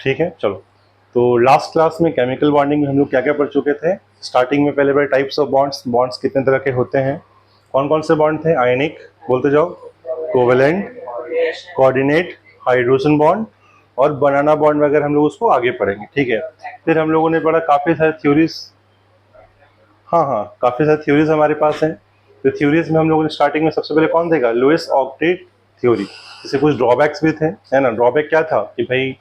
ठीक है, चलो। तो लास्ट क्लास में केमिकल बॉन्डिंग में हम लोग क्या क्या पढ़ चुके थे। स्टार्टिंग में पहले टाइप्स ऑफ बॉन्ड्स, बॉन्ड्स कितने तरह के होते हैं, कौन कौन से बॉन्ड थे, आयनिक, बोलते जाओ, कोवेलेंट, कोऑर्डिनेट, हाइड्रोजन बॉन्ड और बनाना बॉन्ड वगैरह हम लोग उसको आगे पढ़ेंगे। ठीक है, फिर हम लोगों ने पढ़ा काफ़ी सारे थ्योरीज। हाँ हाँ, काफ़ी सारी थ्योरीज हमारे पास हैं। तो थ्योरीज में हम लोगों ने स्टार्टिंग में सबसे पहले कौन देगा, लुईस ऑक्टेट थ्योरी। इससे कुछ ड्रॉबैक्स भी थे, है ना। ड्रॉबैक क्या था कि भाई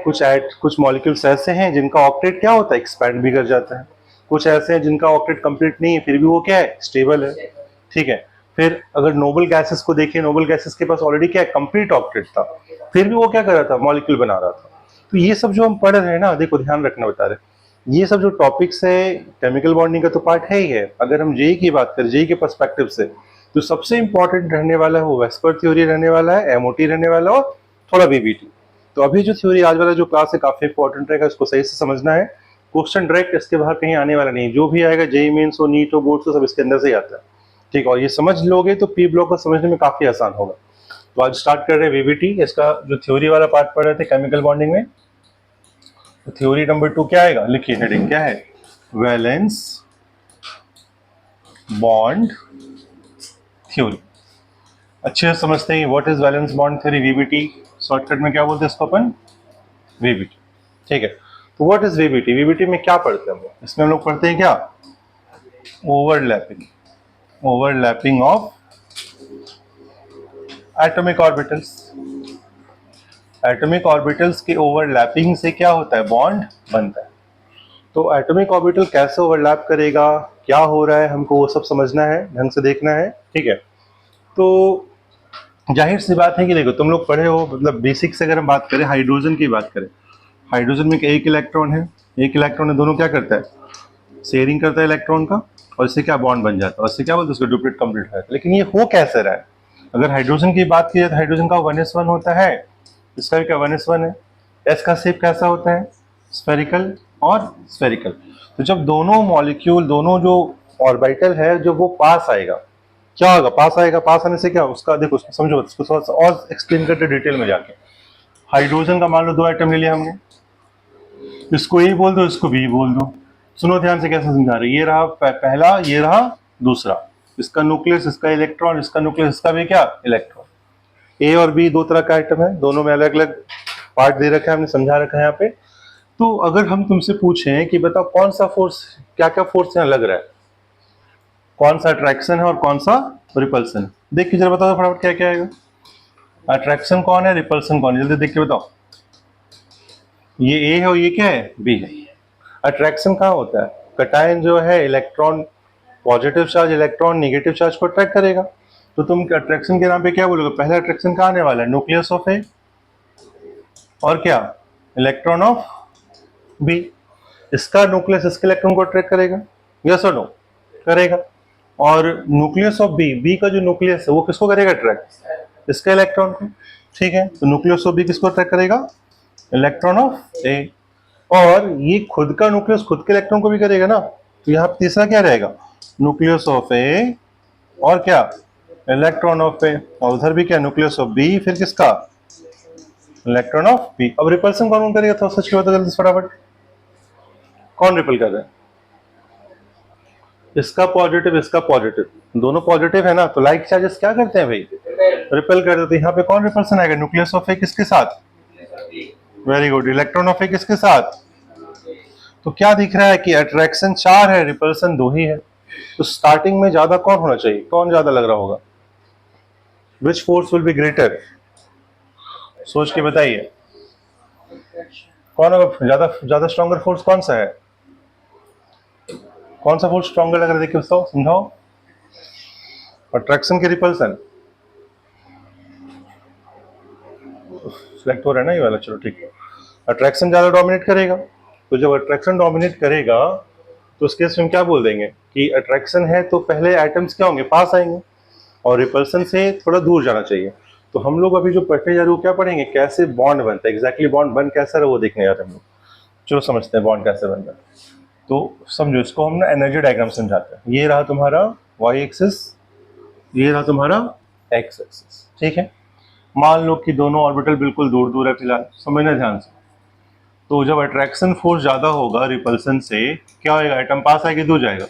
कुछ मॉलिक्यूल्स ऐसे हैं जिनका ऑक्टेट क्या होता है, एक्सपैंड भी कर जाता है। कुछ ऐसे हैं जिनका ऑक्टेट कंप्लीट नहीं है, फिर भी वो क्या है, स्टेबल है। ठीक है, फिर अगर नोबल गैसेस को देखिए, नोबल गैसेस के पास ऑलरेडी क्या है, कंप्लीट ऑक्टेट था, फिर भी वो क्या कर रहा था, मॉलिक्यूल बना रहा था। तो ये सब जो हम पढ़ रहे हैं ना, देखो ध्यान रखना बता रहे, ये सब जो टॉपिक्स है केमिकल बॉन्डिंग का तो पार्ट है ही है। अगर हम जेई की बात करें, जेई के पर्सपेक्टिव से, तो सबसे इंपॉर्टेंट रहने वाला है वो वेस्पर थ्योरी रहने वाला है, एमओटी रहने वाला और थोड़ा वीबीटी। तो अभी जो थ्योरी आज वाला जो क्लास है काफी इंपॉर्टेंट रहेगा, इसको सही से समझना है। क्वेश्चन डायरेक्ट इसके बाहर कहीं आने वाला नहीं, जो भी आएगा जेई मेंस हो, नीट हो, बोर्ड हो, सब इसके अंदर से ही आता है। ठीक, और ये समझ लोगे तो पी ब्लॉक को समझने में काफी आसान होगा। तो आज स्टार्ट कर रहे हैं वीबीटी। इसका जो थ्योरी वाला पार्ट पढ़ रहे थे केमिकल बॉन्डिंग में, तो थ्योरी नंबर 2 क्या आएगा, लिखिए हेडिंग क्या है, वैलेंस बॉन्ड थ्योरी। अच्छे से समझते हैं what is valence bond theory, VBT shortcut में क्या बोलते हैं इसको अपन, वीबीटी। ठीक है, तो व्हाट इज वीबीटी, वीबीटी में क्या पढ़ते हैं हम लोग, इसमें हम लोग पढ़ते हैं क्या, overlapping, overlapping of atomic orbitals. Atomic orbitals के ओवरलैपिंग से क्या होता है, बॉन्ड बनता है। तो एटॉमिक ऑर्बिटल कैसे ओवरलैप करेगा, क्या हो रहा है, हमको वो सब समझना है, ढंग से देखना है। ठीक है, तो जाहिर सी बात है कि देखो तुम लोग पढ़े हो, मतलब बेसिक से अगर हम बात करें, हाइड्रोजन की बात करें, हाइड्रोजन में एक इलेक्ट्रॉन है, एक इलेक्ट्रॉन है, दोनों क्या करता है, शेयरिंग करता है इलेक्ट्रॉन का, और इससे क्या बॉन्ड बन जाता है, और इससे क्या बोलते हैं, उसका डुप्लीट कंप्लीट हो जाता है। लेकिन ये हो कैसे रहा है, अगर हाइड्रोजन की बात की जाए तो हाइड्रोजन का 1s1 होता है, इसका भी क्या 1s1 है। एस का शेप कैसा होता है, स्फेरिकल और स्फेरिकल। तो जब दोनों मॉलिक्यूल, दोनों जो ऑर्बिटल है, जब वो पास आएगा, क्या होगा, पास आएगा, पास आने से क्या, उसका देखो, उसको समझो, उसको थोड़ा सा और एक्सप्लेन करते डिटेल में जाके। हाइड्रोजन का मान लो 2 आइटम ले लिया हमने, इसको ए बोल दो, इसको बी बोल दो। सुनो ध्यान से कैसे समझा रहे, ये रहा पहला, ये रहा दूसरा, इसका न्यूक्लियस, इसका इलेक्ट्रॉन, इसका न्यूक्लियस, इसका भी क्या, इलेक्ट्रॉन। ए और बी दो तरह का आइटम है, दोनों में अलग अलग पार्ट दे रखा है, हमने समझा रखा है यहाँ पे। तो अगर हम तुमसे पूछें कि बताओ कौन सा फोर्स, क्या क्या फोर्स यहाँ लग रहा है, कौन सा अट्रैक्शन है और कौन सा रिपल्सन, देख के जरा बताओ फटाफट क्या क्या आएगा। अट्रैक्शन कौन है, रिपल्सन कौन है, जल्दी देख के बताओ। ये ए है और ये क्या है, बी है। अट्रैक्शन कहाँ होता है, कटायन जो है, electron positive charge electron negative charge को अट्रैक्ट करेगा। तो तुम अट्रैक्शन के नाम पे क्या बोलोगे, पहला अट्रैक्शन कहाँ आने वाला है, न्यूक्लियस ऑफ ए और क्या, इलेक्ट्रॉन ऑफ बी। इसका न्यूक्लियस इसके इलेक्ट्रॉन को अट्रैक्ट करेगा, यस और नो, करेगा। और न्यूक्लियस ऑफ बी, बी का जो न्यूक्लियस है वो किसको करेगा अट्रैक्ट, इसका इलेक्ट्रॉन को। ठीक है, तो न्यूक्लियस ऑफ बी किसको अट्रैक्ट करेगा, इलेक्ट्रॉन ऑफ ए। और ये खुद का न्यूक्लियस खुद के इलेक्ट्रॉन को भी करेगा ना, तो यहाँ तीसरा क्या रहेगा, न्यूक्लियस ऑफ ए और क्या, इलेक्ट्रॉन ऑफ ए, और उधर भी क्या, न्यूक्लियस ऑफ बी, फिर किसका, इलेक्ट्रॉन ऑफ बी। अब रिपल्सन कौन करेगा, थोड़ा सच बता जल्दी फटाफट, कौन रिपल कर रहा है, इसका पॉजिटिव इसका पॉजिटिव, दोनों पॉजिटिव है ना, तो लाइक चार्जेस क्या करते हैं भाई, रिपेल कर देते हैं। यहाँ पे कौन रिपल्सन आएगा, न्यूक्लियस ऑफ ए किसके साथ, वेरी गुड, इलेक्ट्रॉन ऑफ ए किसके साथ। तो क्या दिख रहा है कि अट्रैक्शन 4 है, रिपल्सन 2 ही है। तो स्टार्टिंग में ज्यादा कौन होना चाहिए, कौन ज्यादा लग रहा होगा, which force will be greater, सोच के बताइए, कौन होगा ज्यादा, ज्यादा स्ट्रॉन्गर फोर्स कौन सा है, कौन सा फोर्स स्ट्रॉन्गर लग रहा है, देखिए बताओ, समझाओ। अट्रैक्शन के रिपल्सन, सिलेक्ट हो रहा है ना ये वाला, चलो ठीक है। अट्रैक्शन ज्यादा डोमिनेट करेगा, तो जब अट्रैक्शन डोमिनेट करेगा तो उस केस में क्या बोल देंगे कि अट्रैक्शन है तो पहले आइटम्स क्या होंगे, पास आएंगे, और रिपल्सन से थोड़ा दूर जाना चाहिए। तो हम लोग अभी जो पढ़ने जा रहे हो क्या पढ़ेंगे, कैसे बॉन्ड बनता है, एग्जैक्टली बॉन्ड बन कैसा रहा वो देखने जा रहे हैं हम लोग। चलो समझते हैं बॉन्ड कैसे बनता है। तो समझो, इसको हम ना एनर्जी डायग्राम समझाते हैं। ये रहा तुम्हारा वाई एक्सिस, ये रहा तुम्हारा एक्स एक्सिस। ठीक है, मान लो कि दोनों ऑर्बिटल बिल्कुल दूर दूर है, फिलहाल समझना ध्यान से। तो जब अट्रैक्शन फोर्स ज़्यादा होगा रिपल्सन से, क्या होगा, एटम पास आएगा, दूर जाएगा,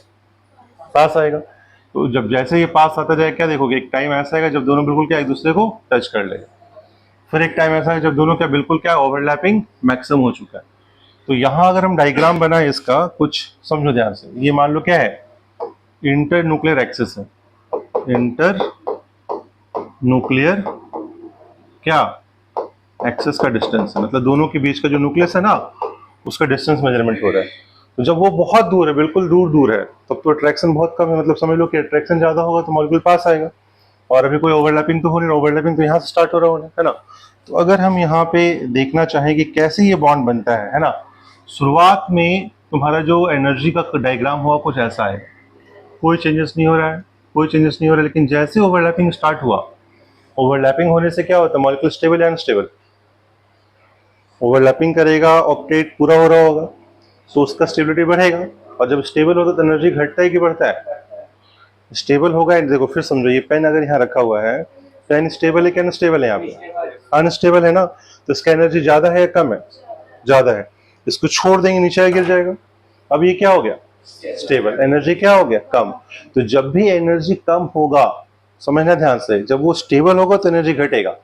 पास आएगा। तो जब जैसे ये पास आता जाएगा, क्या देखोगे, एक टाइम ऐसा आएगा जब दोनों बिल्कुल क्या एक दूसरे को टच कर लेगा। फिर एक टाइम ऐसा है जब दोनों क्या बिल्कुल क्या ओवरलैपिंग मैक्सिमम हो चुका है। तो यहाँ अगर हम डायग्राम बनाए इसका, कुछ समझो ध्यान से, ये मान लो क्या है, इंटर न्यूक्लियर एक्सिस है, इंटर न्यूक्लियर क्या एक्सिस का डिस्टेंस है, मतलब दोनों के बीच का जो न्यूक्लियस है ना, उसका डिस्टेंस मेजरमेंट हो रहा है। तो जब वो बहुत दूर है, बिल्कुल दूर दूर है, तब तो अट्रैक्शन बहुत कम है, मतलब समझ लो कि अट्रैक्शन ज्यादा होगा तो मॉलिक्यूल पास आएगा। और अभी कोई ओवरलैपिंग तो हो नहीं, ओवरलैपिंग तो यहाँ से स्टार्ट हो रहा है ना। तो अगर हम यहाँ पे देखना चाहें कि कैसे ये बॉन्ड बनता है ना, शुरुआत में तुम्हारा जो एनर्जी का डायग्राम हुआ कुछ ऐसा है, कोई चेंजेस नहीं हो रहा है, कोई चेंजेस नहीं हो रहा है, लेकिन जैसे ओवरलैपिंग स्टार्ट हुआ, ओवरलैपिंग होने से क्या होता है, मॉलिक्यूल स्टेबल या अनस्टेबल, ओवरलैपिंग करेगा, ऑक्टेट पूरा हो रहा होगा, तो उसका स्टेबिलिटी बढ़ेगा। और जब स्टेबल होता है तो एनर्जी घटता है कि बढ़ता है, स्टेबल होगा। देखो फिर समझो, ये पेन अगर यहाँ रखा हुआ है, पेन स्टेबल है कि अनस्टेबल है, यहाँ पे अनस्टेबल है ना, तो इसका एनर्जी ज्यादा है या कम है, ज्यादा है। इसको छोड़ देंगे नीचे गिर जाएगा। अब ये क्या हो गया, स्टेबल, एनर्जी क्या हो गया, कम। तो जब भी एनर्जी कम होगा, समझना ध्यान से, जब वो स्टेबल होगा तो एनर्जी घटेगा,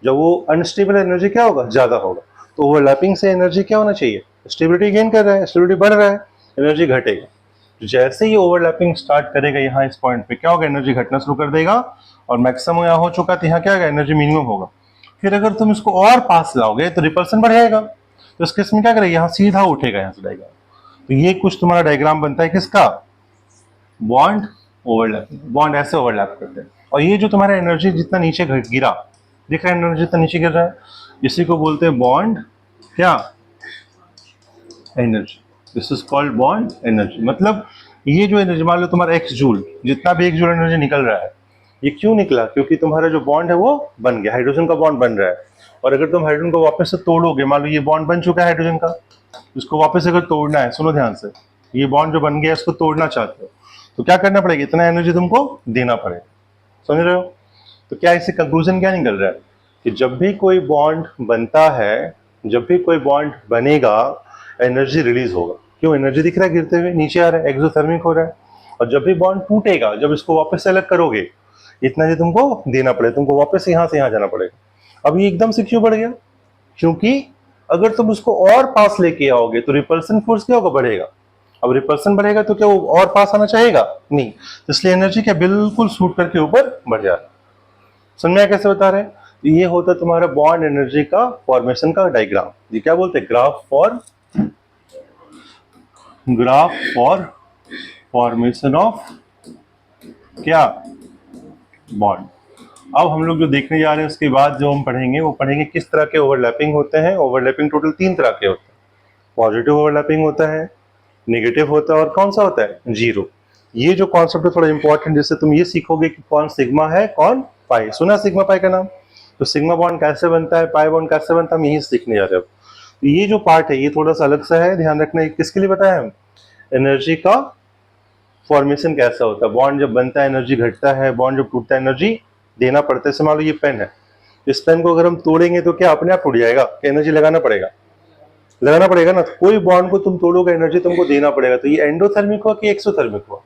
जब वो अनस्टेबल एनर्जी क्या होगा, ज्यादा होगा। तो ओवरलैपिंग से एनर्जी क्या होना चाहिए, स्टेबिलिटी गेन कर रहा है, स्टेबिलिटी बढ़ रहा है, एनर्जी घटेगा। जैसे ही ओवरलैपिंग स्टार्ट करेगा यहाँ इस पॉइंट पे, क्या होगा, एनर्जी घटना शुरू कर देगा, और मैक्सिमम यहाँ हो चुका, तो यहाँ क्या होगा, एनर्जी मिनिमम होगा। फिर अगर तुम इसको और पास लाओगे तो रिपल्सन बढ़ जाएगा, तो इस केस में क्या करेगा, यहाँ सीधा उठेगा, यहाँ से डायग्राम। तो ये कुछ तुम्हारा डायग्राम बनता है किसका, बॉन्ड ओवरलैप, बॉन्ड ऐसे ओवरलैप करते हैं। और ये जो तुम्हारा एनर्जी जितना नीचे गिरा, दिख रहा है एनर्जी जितना नीचे गिर रहा है, इसी को बोलते हैं बॉन्ड क्या, energy. This is called bond energy. मतलब ये जो एनर्जी, मान लो तुम्हारा एक्स जूल, जितना भी एक जूल एनर्जी निकल रहा है, ये क्यों निकला, क्योंकि तुम्हारा जो बॉन्ड है वो बन गया, हाइड्रोजन का बॉन्ड बन रहा है। और अगर तुम हाइड्रोजन को वापस से तोड़ोगे, मान लो ये बॉन्ड बन चुका है हाइड्रोजन का, इसको वापस अगर तोड़ना है, सुनो ध्यान से, ये बॉन्ड जो बन गया इसको तोड़ना चाहते हो, तो क्या करना पड़ेगा, इतना एनर्जी तुमको देना पड़ेगा, समझ रहे हो। तो क्या इससे कंक्लूजन क्या निकल रहा है, कि जब भी कोई बॉन्ड बनता है, जब भी कोई बॉन्ड बनेगा, एनर्जी रिलीज होगा। क्यों, एनर्जी दिख रहा है गिरते हुए, नीचे आ रहा है, एक्सोथर्मिक हो रहा है। और जब भी बॉन्ड टूटेगा, जब इसको वापस से अलग करोगे, इतना ही तुमको देना पड़ेगा, तुमको वापस यहाँ से यहाँ जाना पड़ेगा। अब ये एकदम से क्यों बढ़ गया, क्योंकि अगर तुम उसको और पास लेके आओगे तो रिपल्सन फोर्स क्या होगा, बढ़ेगा। अब रिपल्सन बढ़ेगा तो क्या वो और पास आना चाहेगा, नहीं, तो इसलिए एनर्जी क्या बिल्कुल सूट करके ऊपर बढ़ जा रहा है। समझ में कैसे बता रहे हैं, ये होता है तुम्हारा बॉन्ड एनर्जी का फॉर्मेशन का डायग्राम। ये क्या बोलते हैं, ग्राफ फॉर फॉर्मेशन ऑफ क्या, बॉन्ड। अब हम लोग जो देखने जा रहे हैं उसके बाद जो हम पढ़ेंगे, वो पढ़ेंगे किस तरह के ओवरलैपिंग होते हैं। ओवरलैपिंग टोटल 3 तरह के होते हैं, पॉजिटिव ओवरलैपिंग होता है, नेगेटिव होता है, और कौन सा होता है, जीरो। ये जो कॉन्सेप्ट है थोड़ा इंपॉर्टेंट, जिससे तुम ये सीखोगे कि कौन सिग्मा है कौन पाई। सुना सिग्मा पाई का नाम, तो सिग्मा बॉन्ड कैसे बनता है, पाई बॉन्ड कैसे बनता है, हम यही सीखने जा रहे हैं। तो ये जो पार्ट है ये थोड़ा सा अलग सा है, ध्यान रखना। किसके लिए बताया हम, एनर्जी का फॉर्मेशन कैसा होता है, बॉन्ड जब बनता है एनर्जी घटता है, बॉन्ड जब टूटता है एनर्जी देना पड़ता है। मान लो ये पेन है, इस पेन को अगर हम तोड़ेंगे तो क्या अपने आप टूट जाएगा, एनर्जी लगाना पड़ेगा, लगाना पड़ेगा ना। तो कोई बॉन्ड को तुम तोड़ोगे एनर्जी तुमको देना पड़ेगा। तो ये एंडोथर्मिक हुआ कि एक्सोथर्मिक हुआ,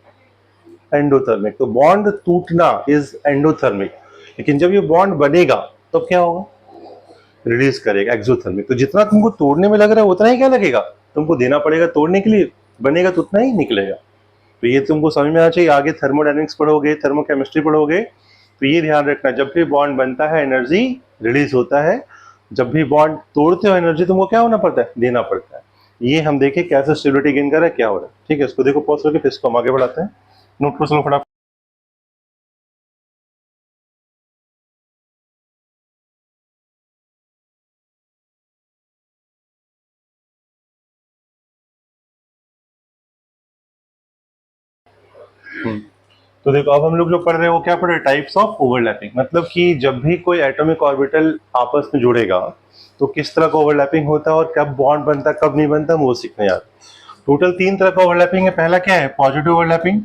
एंडोथर्मिक। तो बॉन्ड टूटना इज एंडोथर्मिक, लेकिन जब ये बॉन्ड बनेगा तो क्या होगा, रिलीज करेगा, एक्सोथर्मिक। तो जितना तुमको तोड़ने में लग रहा है उतना ही क्या लगेगा, तुमको देना पड़ेगा तोड़ने के लिए, बनेगा तो उतना ही निकलेगा। तो ये तुमको समझ में आना चाहिए। आगे थर्मोडायनेमिक्स पढ़ोगे, थर्मोकेमिस्ट्री पढ़ोगे, तो ये ध्यान रखना, जब भी बॉन्ड बनता है एनर्जी रिलीज होता है, जब भी बॉन्ड तोड़ते हो एनर्जी तुमको क्या होना पड़ता है, देना पड़ता है। ये हम देखें कैसे स्टेबिलिटी गेन कर रहा है, क्या हो रहा है, ठीक है। इसको देखो पॉज करके, फिर इसको हम आगे बढ़ाते हैं। नोट को सुनो फटाफट। तो देखो अब हम लोग जो पढ़ रहे हैं वो क्या पढ़ रहे हैं, टाइप्स ऑफ ओवरलैपिंग। मतलब कि जब भी कोई एटॉमिक ऑर्बिटल आपस में जुड़ेगा तो किस तरह का ओवरलैपिंग होता है, और कब बॉन्ड बनता है कब नहीं बनता, वो सीखने यार। टोटल 3 तरह का ओवरलैपिंग है। पहला क्या है, पॉजिटिव ओवरलैपिंग।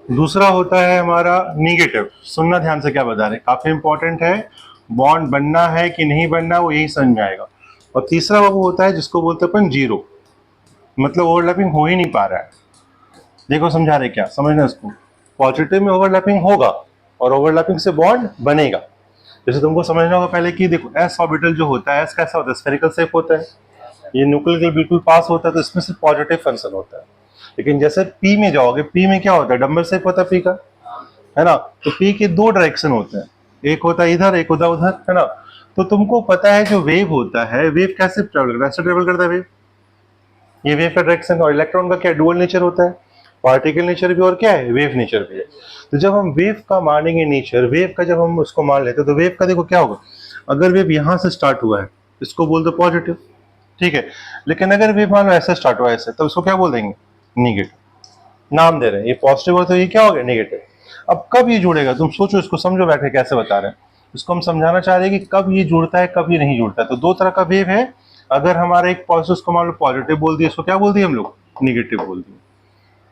दूसरा होता है हमारा निगेटिव। सुनना ध्यान से क्या बता रहे हैं, काफी इंपॉर्टेंट है। बॉन्ड बनना है कि नहीं बनना वो यही समझ में आएगा। और तीसरा वो होता है जिसको बोलते हैं अपन जीरो, मतलब ओवरलैपिंग हो ही नहीं पा रहा है। देखो समझा रहे क्या, समझना इसको। पॉजिटिव में ओवरलैपिंग होगा और ओवरलैपिंग से बॉन्ड बनेगा। जैसे तुमको समझना होगा पहले कि देखो एस ऑर्बिटल जो होता है, एस कैसा होता है, स्फेरिकल शेप होता है, ये न्यूक्लियर के बिल्कुल पास होता है, तो इसमें से पॉजिटिव फंक्शन होता है। लेकिन जैसे पी में जाओगे, पी में क्या होता है, डम्बल शेप होता है पी का, है ना। तो पी के दो डायरेक्शन होते हैं, एक होता है इधर, एक होता है उधर, है ना। तो तुमको पता है जो वेव होता है, वेव कैसे ट्रेवल करता है, ऐसे ट्रेवल करता है वेव। ये वेव का डायरेक्शन, और इलेक्ट्रॉन का क्या डुअल नेचर होता है, पार्टिकल नेचर भी और क्या है, वेव नेचर भी है। तो जब हम वेव का मानेंगे नेचर, वेव का जब हम उसको मान लेते हैं, तो वेव का देखो क्या होगा, अगर वेव यहां से स्टार्ट हुआ है इसको बोल दो पॉजिटिव, ठीक है। लेकिन अगर वेव मान लो ऐसे स्टार्ट हुआ है ऐसे, तो इसको क्या बोल देंगे, निगेटिव। नाम दे रहे हैं, ये पॉजिटिव हो तो ये क्या हो गया, नेगेटिव। अब कब ये जुड़ेगा, तुम सोचो, इसको समझो बैठ के कैसे बता रहे हैं। इसको हम समझाना चाह रहे हैं कि कब ये जुड़ता है, कब ये नहीं जुड़ता है। तो दो तरह का वेव है। अगर हमारा एक पॉजिटिव, उसको मान लो पॉजिटिव बोल दिया, इसको क्या बोल दिया हम लोग, निगेटिव बोल दिया,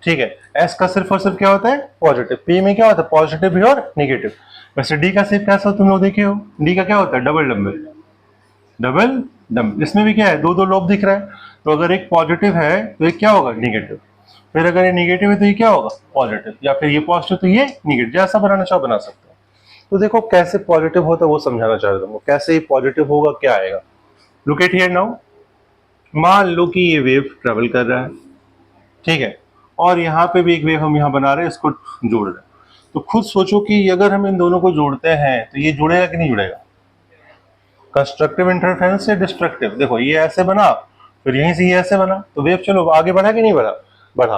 ठीक है। एस का सिर्फ और सिर्फ क्या होता है, पॉजिटिव। पी में क्या होता है, पॉजिटिव भी और निगेटिव। वैसे डी का शेप कैसा तुम लोग देखे हो, डी का क्या होता है, डबल डम्बल, डबल डम्बल। इसमें भी क्या है, दो दो लोब दिख रहा है। तो अगर एक पॉजिटिव है तो एक क्या होगा, निगेटिव। फिर अगर ये निगेटिव है तो ये क्या होगा, पॉजिटिव। या फिर ये पॉजिटिव तो ये निगेटिव, जैसा बनाना चाहो बना सकते हो। तो देखो कैसे पॉजिटिव होता है वो समझाना चाह रहा हूँ, कैसे ये पॉजिटिव होगा, क्या आएगा। लुक एट हियर नाउ, मान लो कि ये वेव ट्रेवल कर रहा है, ठीक है, और यहाँ पे भी एक वेव हम यहाँ बना रहे हैं, इसको जोड़ रहे हैं। तो खुद सोचो कि अगर हम इन दोनों को जोड़ते हैं तो ये जुड़ेगा कि नहीं जुड़ेगा, कंस्ट्रक्टिव इंटरफेरेंस या डिस्ट्रक्टिव। देखो ये ऐसे बना, फिर यहीं से ये ऐसे बना, तो वेव चलो आगे बढ़ा कि नहीं बढ़ा, बढ़ा।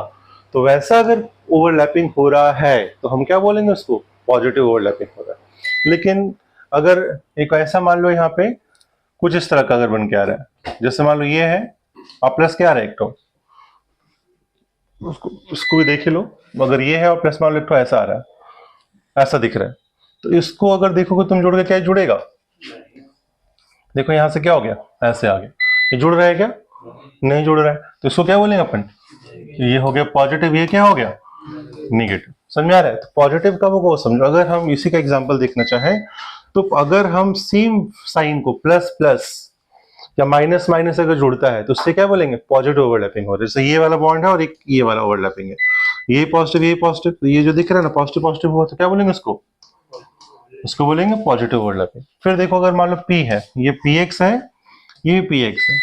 तो वैसा अगर ओवरलैपिंग हो रहा है तो हम क्या बोलेंगे उसको, पॉजिटिव ओवरलैपिंग हो रहा है। लेकिन अगर एक ऐसा मान लो यहाँ पे कुछ इस तरह का अगर बन के आ रहा है, जैसे मान लो ये है और प्लस क्या आ रहा है एक तो, उसको भी देख ही लो। अगर ये है और प्लस मान लो एक तो ऐसा आ रहा है, ऐसा दिख रहा है, तो इसको अगर देखोगे तुम जोड़ के, क्या जुड़ेगा, देखो यहां से क्या हो गया, ऐसे आ गया, ये जुड़ रहा है क्या, नहीं जुड़ रहा है। तो इसको क्या बोलेंगे अपन, ये हो गया पॉजिटिव, ये क्या हो गया, निगेटिव। समझ में आ रहा है। तो पॉजिटिव कब होगा वो समझो। अगर हम इसी का एग्जांपल देखना चाहें, तो अगर हम सेम साइन को प्लस प्लस या माइनस माइनस अगर जुड़ता है तो उससे क्या बोलेंगे, पॉजिटिव ओवरलैपिंग हो रही है। जैसे ये वाला बॉन्ड है और एक ये वाला ओवरलैपिंग है, ये पॉजिटिव ये पॉजिटिव, तो ये जो दिख रहा है ना पॉजिटिव पॉजिटिव हुआ, तो क्या बोलेंगे उसको, उसको बोलेंगे पॉजिटिव ओवरलैपिंग। फिर देखो अगर मान लो पी है, ये पी एक्स है, ये पी एक्स है,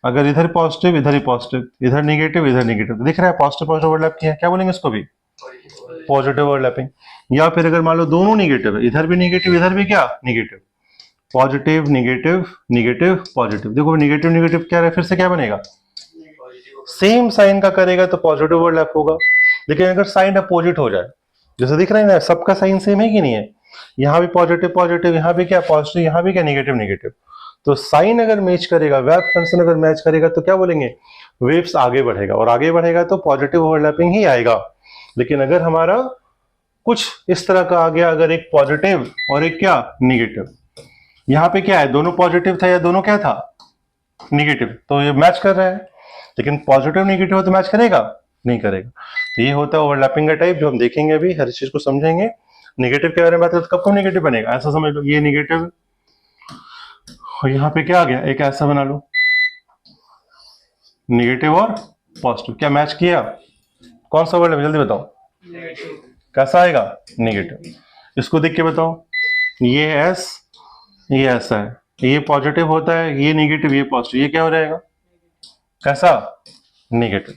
अगर इधर पॉजिटिव इधर ही पॉजिटिव, इधर निगेटिव इधर निगेटिव, तो दिख रहा है पॉजिटिव पॉजिटिव ओवरलैप किया है, क्या बोलेंगे इसको भी, पॉजिटिव ओवरलैपिंग। या फिर अगर मान लो दोनों निगेटिव है, इधर भी निगेटिव इधर भी क्या negative, positive negative negative positive. देखो निगेटिव निगेटिव क्या है, फिर से क्या बनेगा, सेम साइन का करेगा तो पॉजिटिव ओवरलैप होगा। लेकिन अगर साइन अपोजिट हो जाए, जैसे दिख रहा है ना सबका साइन सेम है कि नहीं है, यहाँ भी पॉजिटिव पॉजिटिव, यहाँ भी क्या पॉजिटिव, यहाँ भी क्या निगेटिव निगेटिव, तो साइन अगर मैच करेगा, वेव फंक्शन अगर मैच करेगा तो क्या बोलेंगे, वेव्स आगे बढ़ेगा, और आगे बढ़ेगा तो पॉजिटिव ओवरलैपिंग ही आएगा। लेकिन अगर हमारा कुछ इस तरह का आ गया, अगर एक पॉजिटिव और एक क्या निगेटिव, यहाँ पे क्या है, दोनों पॉजिटिव था या दोनों क्या था, निगेटिव, तो ये मैच कर रहा है। लेकिन पॉजिटिव निगेटिव तो मैच करेगा, नहीं करेगा। तो ये होता है ओवरलैपिंग का टाइप, जो हम देखेंगे अभी, हर चीज को समझेंगे। नेगेटिव के बारे में बात करें, कब कब नेगेटिव बनेगा, ऐसा समझ लो, ये नेगेटिव और यहाँ पे क्या आ गया, एक ऐसा बना लो, नेगेटिव और पॉजिटिव, क्या मैच किया, कौन सा वर्ड है जल्दी बताओ, कैसा आएगा, नेगेटिव। इसको देख के बताओ, ये एस, ये ऐसा है, ये पॉजिटिव होता है, ये नेगेटिव ये पॉजिटिव, ये क्या हो जाएगा, कैसा, नेगेटिव।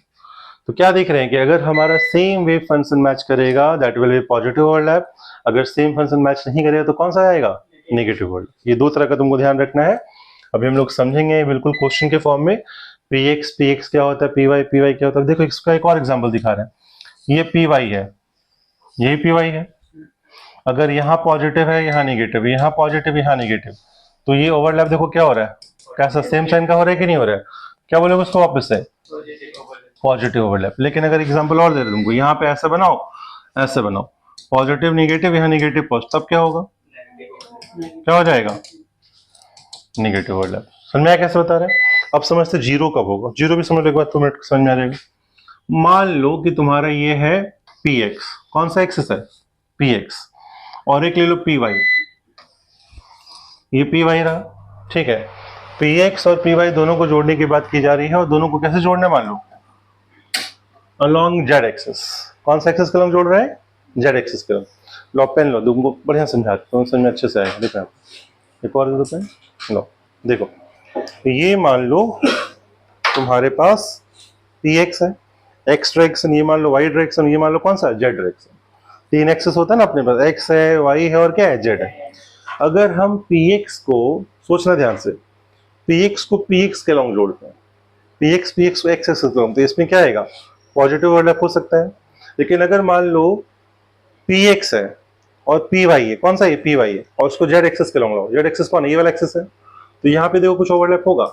तो क्या देख रहे हैं कि अगर हमारा सेम वेव फंक्शन मैच करेगा that will be positive overlap, अगर सेम फंक्शन मैच नहीं करेगा तो कौन सा आएगा, नेगेटिव ओवरलैप। ये दो तरह का तुमको ध्यान रखना है। अभी हम लोग समझेंगे बिल्कुल क्वेश्चन के फॉर्म में, पी एक्स क्या होता है, पी वाई क्या होता है। देखो इसका एक और एग्जाम्पल दिखा रहे हैं, ये पी वाई है, यही पी वाई है। अगर यहाँ पॉजिटिव है यहाँ निगेटिव, यहाँ पॉजिटिव यहाँ निगेटिव, तो ये ओवरलैप देखो क्या हो रहा है, कैसा सेम साइन का हो रहा है कि नहीं हो रहा है, क्या बोलोगे उसको वापस से, पॉजिटिव ओवरलैप। लेकिन अगर एग्जांपल और दे रहा तुमको, यहाँ पे ऐसे बनाओ, ऐसे बनाओ, पॉजिटिव निगेटिव यहाँ निगेटिव पॉजिटिव, तब क्या होगा, क्या हो जाएगा, निगेटिव ओवरलैप। समझ में आया कैसे बता रहे हैं। अब समझते जीरो कब होगा, जीरो भी समझने के बाद 2 मिनट समझ में आ जाएगा। मान लो कि तुम्हारा ये है पी एक्स, कौन सा एक्सिस है, पी एक्स, और एक ले लो पी वाई, ये पी वाई रहा, ठीक है। px और py दोनों को जोड़ने की बात की जा रही है, और दोनों को कैसे जोड़ना मान लो, अलोंग जेड एक्सिस। कौन सा एक्सिस के अलोंग जोड़ रहे हैं, जेड एक्सिस के अलोंग। लो पेन लो, तुमको बढ़िया समझाता हूँ, समझ में अच्छे से आएगा। देखो एक और दे दो पेन, लो देखो, ये मान लो तुम्हारे पास px है, x डायरेक्शन, ये मान लो y डायरेक्शन, ये मान लो कौन सा, z डायरेक्शन। तीन एक्सेस होता है ना अपने पास, x है, y है और क्या है, z है। अगर हम px को, सोचना ध्यान से, px को px के लॉन्ग जोड़ते हैं, px को x एक्सेस तो इसमें क्या आएगा, पॉजिटिव ओवरलैप हो सकता है। लेकिन अगर मान लो px है और py है, कौन सा ये py है, और उसको z एक्सेस के लॉन्ग लो, z एक्सेस कौन है, ये वाला एक्सेस है, तो यहाँ पे देखो कुछ ओवरलैप होगा,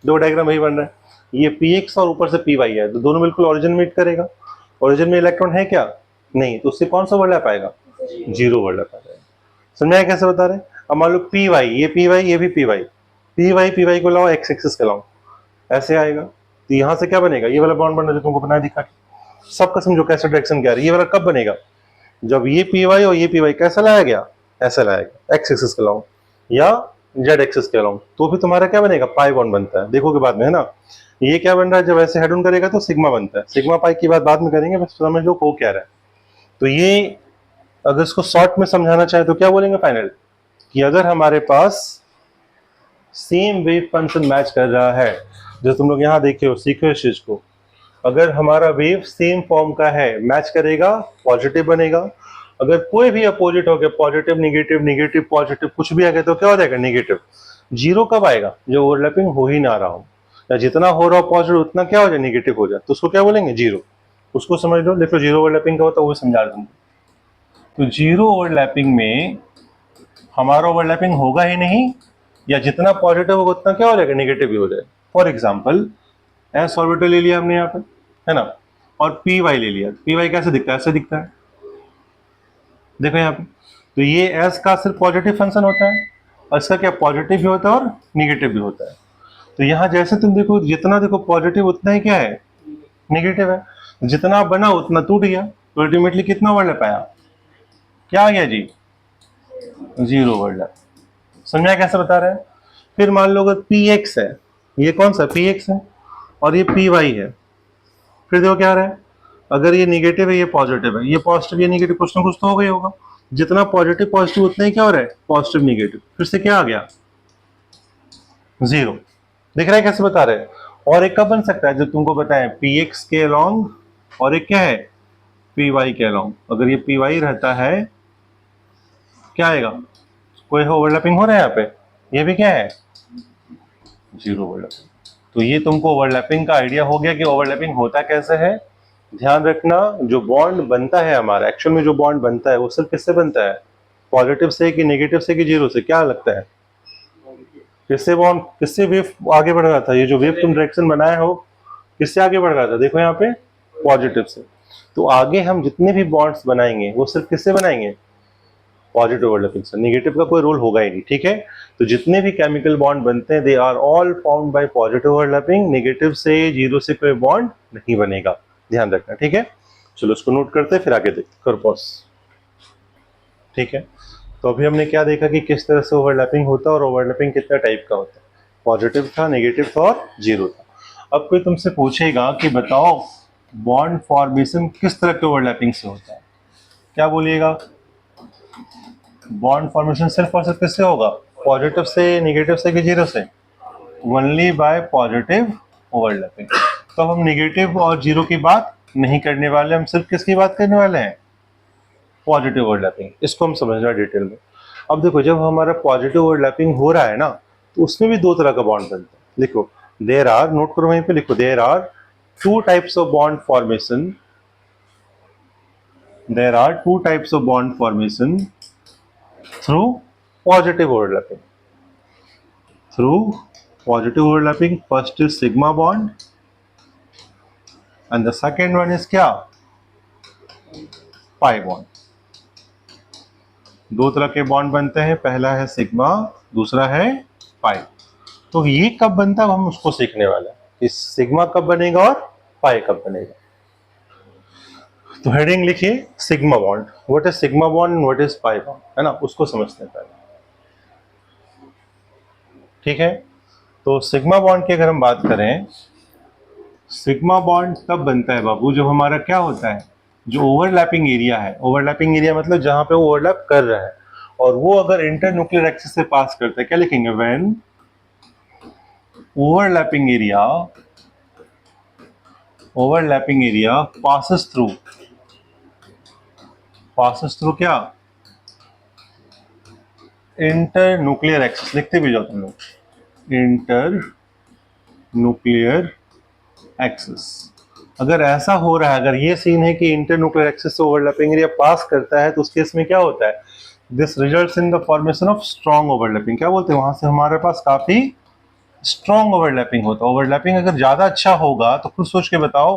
दो डायग्राम वही बन रहा है, ये px और ऊपर से py है, तो दोनों बिल्कुल ओरिजिन मीट करेगा। ओरिजिन में इलेक्ट्रॉन है क्या, नहीं, तो उससे कौन सा ओवरलैप आएगा, जीरो ओवरलैप आ जाएगा। समझ में आया कैसे बता रहे हैं। अब मान लो py, ये py, ये भी py को लाओ x एक्सिस के लाओ, ऐसे आएगा, तो यहाँ से क्या बनेगा, ये वाला बॉन्ड बनना जो तुमको बनाया दिखा के, सबका समझो कैसे डायरेक्शन क्या है। ये वाला कब बनेगा, जब ये py और ये py कैसा लाया गया, ऐसा लाया गया, x एक्सिस के लाओ या z एक्सिस के लाओ, तो भी तुम्हारा क्या बनेगा, पाई बॉन्ड बनता है, देखोगे बाद में, है ना। ये क्या बन रहा है, जब ऐसे हेड ऑन करेगा तो सिग्मा बनता है, सिग्मा पाई की बात बाद में करेंगे, बस समझ लो हो क्या रहा है। तो ये अगर इसको शॉर्ट में समझाना चाहे तो क्या बोलेंगे फाइनल, कि अगर हमारे पास सेम वेव फंक्शन मैच कर रहा है, जो तुम लोग यहाँ देखे हो सीखे इस चीज को, अगर हमारा वेव सेम फॉर्म का है, मैच करेगा, पॉजिटिव बनेगा। अगर कोई भी अपोजिट हो गया, पॉजिटिव नेगेटिव, नेगेटिव पॉजिटिव, कुछ भी आ गया तो क्या हो जाएगा, नेगेटिव। जीरो कब आएगा, जो ओवरलैपिंग हो ही ना रहा हो, या जितना हो रहा हो पॉजिटिव उतना क्या हो जाए, नेगेटिव हो जाए, तो उसको क्या बोलेंगे, जीरो। उसको समझ लो, देखो जीरो ओवरलैपिंग का होता है वो समझा दूंगा। तो जीरो ओवरलैपिंग में हमारा ओवरलैपिंग होगा ही नहीं, या जितना पॉजिटिव होगा उतना क्या हो जाएगा, नेगेटिव भी हो जाएगा। फॉर एग्जाम्पल एस ऑर्बिटल ले लिया हमने यहाँ पे, है ना, और पी वाई ले लिया, पी वाई कैसे दिखता है, ऐसे दिखता है, देखो यहाँ पे। तो ये एस का सिर्फ पॉजिटिव फंक्शन होता है, और इसका क्या पॉजिटिव भी होता है और निगेटिव भी होता है। तो यहाँ जैसे तुम देखो, जितना देखो पॉजिटिव उतना ही क्या है, नेगेटिव है, जितना बना उतना टूट गया, तो अल्टीमेटली कितना ओवरलैप आया, क्या आ गया जी, जीरो ओवरलैप। समझा कैसे बता रहे हैं। फिर मान लो अगर पी एक्स है, ये कौन सा पी एक्स है, और ये पी वाई है, फिर देखो क्या आ रहा है, अगर ये निगेटिव है ये पॉजिटिव है, ये पॉजिटिव ये निगेटिव, कुछ ना कुछ तो हो गई होगा, जितना पॉजिटिव पॉजिटिव उतना ही क्या हो रहा है, पॉजिटिव निगेटिव, फिर से क्या आ गया, जीरो। दिख रहा है कैसे बता रहे हैं। और एक कब बन सकता है, जो तुमको बताएं, पी एक्स के अलोंग, और एक क्या है, पी वाई के अलोंग। अगर ये पी वाई रहता है, क्या आएगा, कोई ओवरलैपिंग हो रहा है यहाँ पे, ये भी क्या है, जीरो ओवरलैपिंग। तो ये तुमको ओवरलैपिंग का आइडिया हो गया कि ओवरलैपिंग होता कैसे है। ध्यान रखना, जो बॉन्ड बनता है हमारा, एक्चुअल में जो बॉन्ड बनता है वो सिर्फ किससे बनता है, पॉजिटिव से कि नेगेटिव से कि जीरो से, क्या लगता है, किससे बॉन्ड, किससे वेव आगे बढ़ रहा था, ये जो वेव तुम डायरेक्शन बनाए हो किससे आगे बढ़ रहा था, देखो यहाँ पे पॉजिटिव से। तो आगे हम जितने भी बॉन्ड्स बनाएंगे वो सिर्फ किससे बनाएंगे, पॉजिटिव ओवरलैपिंग से, नेगेटिव का कोई रोल होगा ही नहीं, ठीक है। तो जितने भी केमिकल बॉन्ड बनते हैं they are all formed by positive overlapping, negative से जीरो से कोई बॉन्ड नहीं बनेगा, ध्यान रखना, ठीक है। चलो इसको नोट करते हैं, फिर आगे देखते, कर पॉज, ठीक है। तो अभी हमने क्या देखा कि किस तरह से ओवरलैपिंग होता है, और ओवरलैपिंग कितना टाइप का होता है, पॉजिटिव था, नेगेटिव था और जीरो था। अब कोई तुमसे पूछेगा कि बताओ बॉन्ड फॉर्मेशन किस तरह के ओवरलैपिंग से होता है, क्या बोलिएगा, बॉन्ड फॉर्मेशन सिर्फ और सिर्फ किससे होगा, पॉजिटिव से, नेगेटिव से कि जीरो से, ओनली बाय पॉजिटिव ओवरलैपिंग। तो हम नेगेटिव और जीरो की बात नहीं करने वाले, हम सिर्फ किसकी बात करने वाले हैं, पॉजिटिव ओवरलैपिंग। इसको हम समझना डिटेल में। अब देखो, जब हमारा पॉजिटिव ओवरलैपिंग हो रहा है ना, तो उसमें भी दो तरह का बॉन्ड बनता है। लिखो, देयर आर, नोट करो वहीं पे लिखो, there are two types of bond formation, there are two types of bond formation through positive overlapping. Through positive overlapping, first is sigma bond and the second one is क्या, pi bond. दो तरह के bond बनते हैं, पहला है sigma, दूसरा है पाई। तो ये कब बनता है हम उसको सीखने वाले हैं, इस सिग्मा कब बनेगा और पाई कब बनेगा। तो हेडिंग लिखिए sigma bond, what is sigma bond, what is pi bond, है ना, उसको समझते हैं पहले, ठीक है। तो सिग्मा बॉन्ड की अगर हम बात करें, सिग्मा बॉन्ड तब बनता है बाबू जब हमारा क्या होता है, जो ओवरलैपिंग एरिया है, ओवरलैपिंग एरिया मतलब जहां पे वो ओवरलैप कर रहा है, और वो अगर इंटरन्यूक्लियर एक्सिस से पास करता है, क्या लिखेंगे, when overlapping area passes through क्या, इंटरन्यूक्लियर एक्सिस, लिखते भी जाओ तुम लोग, इंटर न्यूक्लियर एक्सिस। अगर ऐसा हो रहा है, अगर ये सीन है कि इंटरन्यूक्लियर एक्सिस से ओवरलैपिंग एरिया पास करता है, तो उस केस में क्या होता है, this results in the formation of strong overlapping. क्या बोलते हैं, वहां से हमारे पास काफी स्ट्रॉन्ग ओवरलैपिंग होता है। ओवरलैपिंग अगर ज्यादा अच्छा होगा तो खुद सोच के बताओ,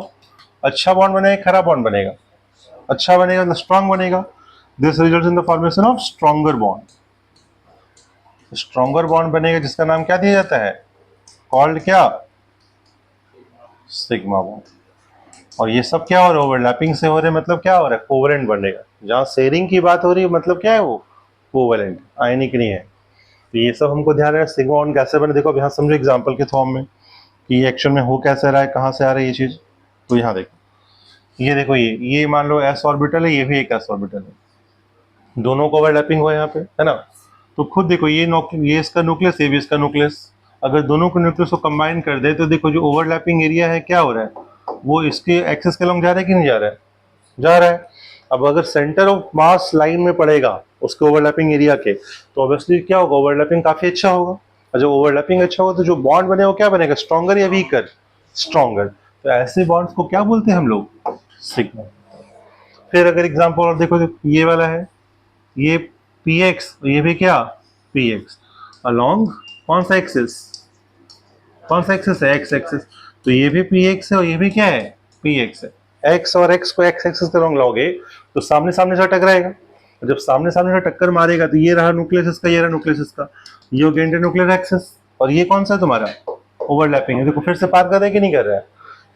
अच्छा बॉन्ड बनेगा, खराब बॉन्ड बनेगा, अच्छा बनेगा तो स्ट्रॉन्ग बनेगा। This results in the formation of stronger bond. Stronger bond बनेगा जिसका नाम क्या दिया जाता है, कॉल्ड क्या, सिग्मा बॉन्ड। और ये सब क्या हो रहा है, ओवरलैपिंग से हो रहे हैं, मतलब क्या हो रहा है, कोवलेंट बनेगा। जहां शेयरिंग की बात हो रही है मतलब क्या है, वो कोवलेंट, आयनिक नहीं है। तो ये सब हमको ध्यान रखना, सिग्मा बॉन्ड कैसे बने। देखो अब यहाँ समझो एग्जांपल के फॉर्म में कि ये एक्शन में हो कैसे रहा है, कहाँ से आ रहा है ये चीज। तो यहाँ देखो, ये देखो, ये मान लो एस ऑर्बिटल है, ये भी एक एस ऑर्बिटल है, दोनों को ओवरलैपिंग हुआ यहाँ पे, है ना। तो खुद देखो, ये इसका न्यूक्लियस, ये भी इसका न्यूक्लियस, अगर दोनों को न्यूक्लियस को कंबाइन कर दे तो देखो जो ओवरलैपिंग एरिया है क्या हो रहा है, वो इसके एक्सिस के लॉन्ग जा रहा है कि नहीं जा रहा है, जा रहा है। अब अगर सेंटर ऑफ मास लाइन में पड़ेगा उसके ओवरलैपिंग एरिया के, तो ऑब्वियसली क्या होगा, ओवरलैपिंग काफी अच्छा होगा। और जब ओवरलैपिंग अच्छा होगा तो जो बॉन्ड बने वो क्या बनेगा, स्ट्रॉन्गर या वीकर, स्ट्रॉन्गर। तो ऐसे बॉन्ड्स को क्या बोलते हैं हम लोग, सिग्मा। फिर अगर एग्जांपल और देखो, ये वाला है, ये पी एक्स, ये भी क्या, पी एक्स, अलोंग कौन सा एक्सिस, कौन सा एक्सिस है, एक्स एक्सिस। तो ये भी पी एक्स है और ये भी क्या है, पी एक्स है। एक्स और एक्स को एक्स एक्सिस के लॉन्ग लाओगे तो सामने सामने से टकराएगा। जब सामने सामने से टक्कर मारेगा तो ये रहा न्यूक्लियस इसका, ये रहा न्यूक्लियस इसका, ये हो गया इंटरन्यूक्लियर एक्सिस। और ये कौन सा है तुम्हारा, ओवरलैपिंग है। देखो फिर से पार कर रहा है कि नहीं कर रहा है,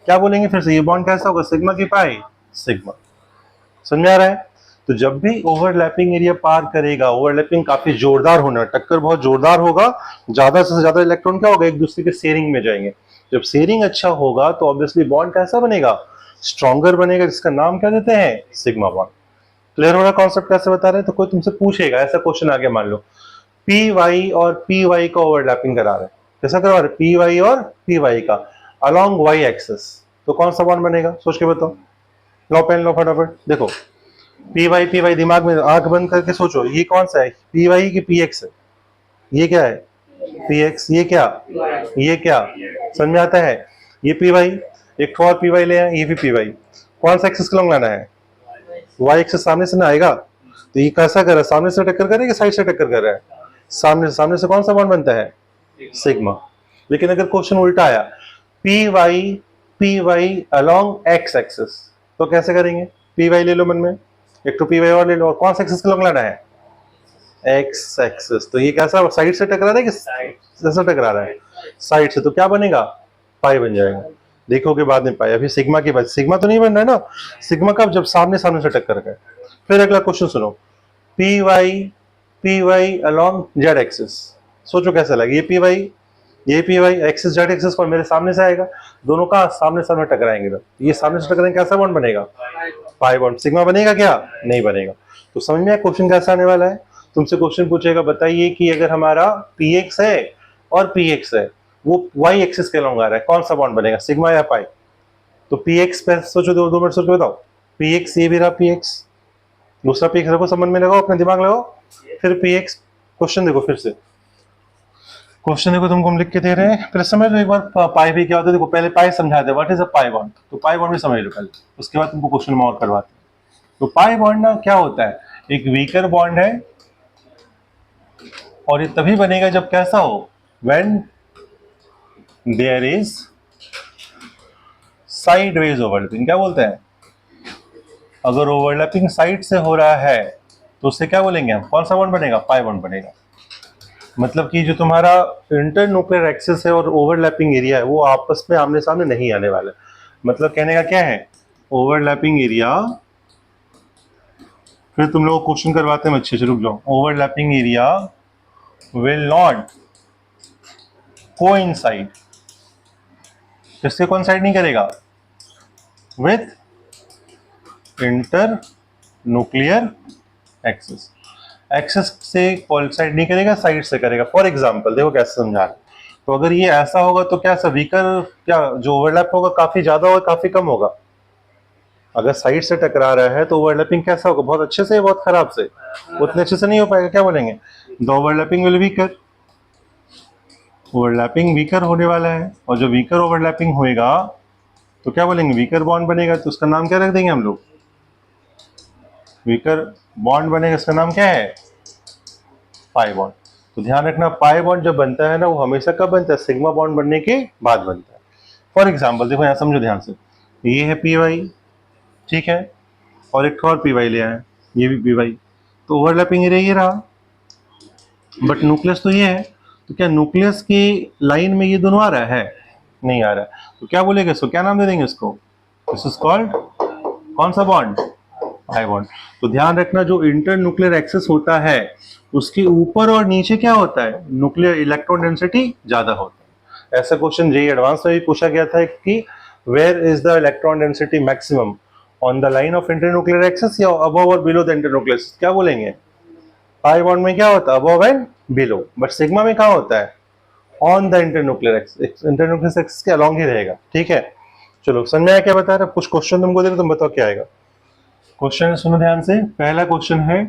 क्या बोलेंगे फिर से, ये बॉन्ड कैसा होगा, सिग्मा की पाई सिग्मा। समझ आ रहा है। तो जब भी ओवरलैपिंग एरिया पार करेगा, ओवरलैपिंग काफी जोरदार होना, टक्कर बहुत जोरदार होगा, ज्यादा से ज्यादा इलेक्ट्रॉन क्या होगा, एक दूसरे के शेयरिंग में जाएंगे। जब शेयरिंग अच्छा होगा तो ऑब्वियसली बॉन्ड कैसा बनेगा, स्ट्रॉन्गर बनेगा, जिसका नाम क्या देते हैं, सिग्मा बॉन्ड। क्लियर हो रहा कॉन्सेप्ट कैसे बता रहे हैं। तो कोई तुमसे पूछेगा, ऐसा क्वेश्चन आ गया, मान लो पी वाई और पी वाई का ओवरलैपिंग करा रहे हैं, कैसा करवा रहे, पी वाई और पी वाई का अलोंग वाई एक्सिस, तो कौन सा बॉन्ड बनेगा, सोच के बताओ, लो पेन लो फटाफट। देखो पी वाई दिमाग में आंख बंद करके सोचो, ये कौन सा है, पी वाई की पी एक्स है, ये क्या है, पी एक्स, ये क्या, ये क्या, समझ में आता है। ये पी वाई, एक और पी वाई ले आए, ये भी पी वाई, कौन सा एक्सिस लॉन्ग लाना है, वाई एक्सिस सामने से ना आएगा। तो ये कैसा कर रहा है, सामने से टक्कर कर रहा है कि साइड से टक्कर कर रहा है, सामने से कौन सा बॉन्ड बनता है, सिग्मा। लेकिन अगर क्वेश्चन उल्टा आया, P Y along X axis, तो कैसे करेंगे, पी वाई ले लो मन में, एक तो पी वाई और ले लो, और कौन सा एक्सिस का लॉन्ग लाना है, एक्स एक्सिस। तो ये कैसा साइड से टकरा रहा है कि जैसा टकरा रहा है, साइड से, तो क्या बनेगा, पाई बन जाएगा। देखोगे बाद में पाई, अभी सिग्मा की बात, सिग्मा तो नहीं बन रहा है ना, सिग्मा कब, जब सामने सामने से टक्कर गए। फिर अगला क्वेश्चन सुनो, P Y along Z axis, सोचो कैसा लगे, ये P Y axis Z axis पर मेरे सामने से आएगा, दोनों का सामने सामने टकराएंगे, तो ये सामने से टकराएंगे, कैसा बॉन्ड बनेगा, पाई बॉन्ड। सिग्मा बनेगा क्या, नहीं बनेगा। तो समझ में क्वेश्चन कैसा आने वाला है। तुमसे क्वेश्चन पूछेगा, बताइए कि अगर हमारा पी एक्स है और पी एक्स है, वो वाई एक्सिस के लॉन्ग आ रहा है, कौन सा बॉन्ड बनेगा, सिग्मा या पाई। तो पी एक्स पे सोचो, दो मिनट सोच के बताओ, पी एक्स, ये भी रहा पी एक्स, दूसरा पी एक्स रखो, समझ में लगाओ, अपने दिमाग लगाओ। फिर पी एक्स, क्वेश्चन देखो, फिर से क्वेश्चन देखो, तुमको हम लिख के दे रहे हैं, फिर समझ लो एक बार पाई भी क्या होता है। देखो पहले पाई समझा दे, what is a pi bond, तो पाई बॉन्ड भी समझ लो पहले, उसके बाद तुमको क्वेश्चन में और करवाते हैं। तो पाई बॉन्ड ना क्या होता है, एक वीकर बॉन्ड है, और ये तभी बनेगा जब कैसा हो, when there is sideways overlapping. क्या बोलते हैं, अगर ओवरलैपिंग साइड से हो रहा है तो उससे क्या बोलेंगे हम, कौन सा बॉन्ड बनेगा, पाई बॉन्ड बनेगा। मतलब कि जो तुम्हारा इंटरन्यूक्लियर एक्सिस है और ओवरलैपिंग एरिया है, वो आपस में आमने सामने नहीं आने वाले। मतलब कहने का क्या है, ओवरलैपिंग एरिया, फिर तुम लोग क्वेश्चन करवाते हैं अच्छे से, रुक जाओ, overlapping area will not coincide, किससे कोइंसाइड नहीं करेगा? With inter nuclear axis. Axis से कोइंसाइड नहीं करेगा, साइड से करेगा। फॉर एग्जांपल देखो कैसे समझा रहे हैं। तो अगर ये ऐसा होगा तो क्या वीकर, क्या जो ओवरलैप होगा काफी ज्यादा होगा काफी कम होगा? अगर साइड से टकरा रहा है तो ओवरलैपिंग कैसा होगा? बहुत अच्छे से या बहुत खराब से? उतने अच्छे से नहीं हो पाएगा। क्या बोलेंगे? The overlapping will weaker, overlapping weaker होने वाला है। और जो वीकर ओवरलैपिंग होएगा तो क्या बोलेंगे? वीकर बॉन्ड बनेगा। तो उसका नाम क्या रख देंगे हम लोग? वीकर बॉन्ड बनेगा, इसका नाम क्या है? पाई बॉन्ड। तो ध्यान रखना, पाई बॉन्ड जब बनता है ना, वो हमेशा कब बनता है? सिग्मा बॉन्ड बनने के बाद बनता है। फॉर एग्जाम्पल देखो, यहाँ समझो ध्यान से, ये है पी वाई, ठीक है, और एक और पी वाई ले आए, ये भी पी वाई। तो ओवरलैपिंग ये रहा, बट न्यूक्लियस तो ये है। तो क्या न्यूक्लियस की लाइन में ये दोनों आ रहा है? नहीं आ रहा है। तो क्या बोलेगा इसको? क्या नाम दे देंगे इसको? दिस इज कॉल्ड कौन सा बॉन्ड? पाई बॉन्ड। तो ध्यान रखना, जो इंटर न्यूक्लियर एक्सिस होता है उसके ऊपर और नीचे क्या होता है? न्यूक्लियर इलेक्ट्रॉन डेंसिटी ज्यादा होता है। ऐसा क्वेश्चन जेईई एडवांस में भी पूछा गया था कि where is the electron density maximum, on the line of inter nuclear axis या अबव और below the inter nuclear axis? क्या बोलेंगे? पाई बॉन्ड में क्या होता है? Above and below. But sigma में कहाँ होता है? On the inter nuclear axis, inter nuclear axis के अलॉन्ग ही रहेगा। ठीक है, चलो समझ में आया क्या बता रहा? कुछ क्वेश्चन तुमको दे रहे, तुम बताओ क्या आएगा। क्वेश्चन सुनो ध्यान से। पहला क्वेश्चन है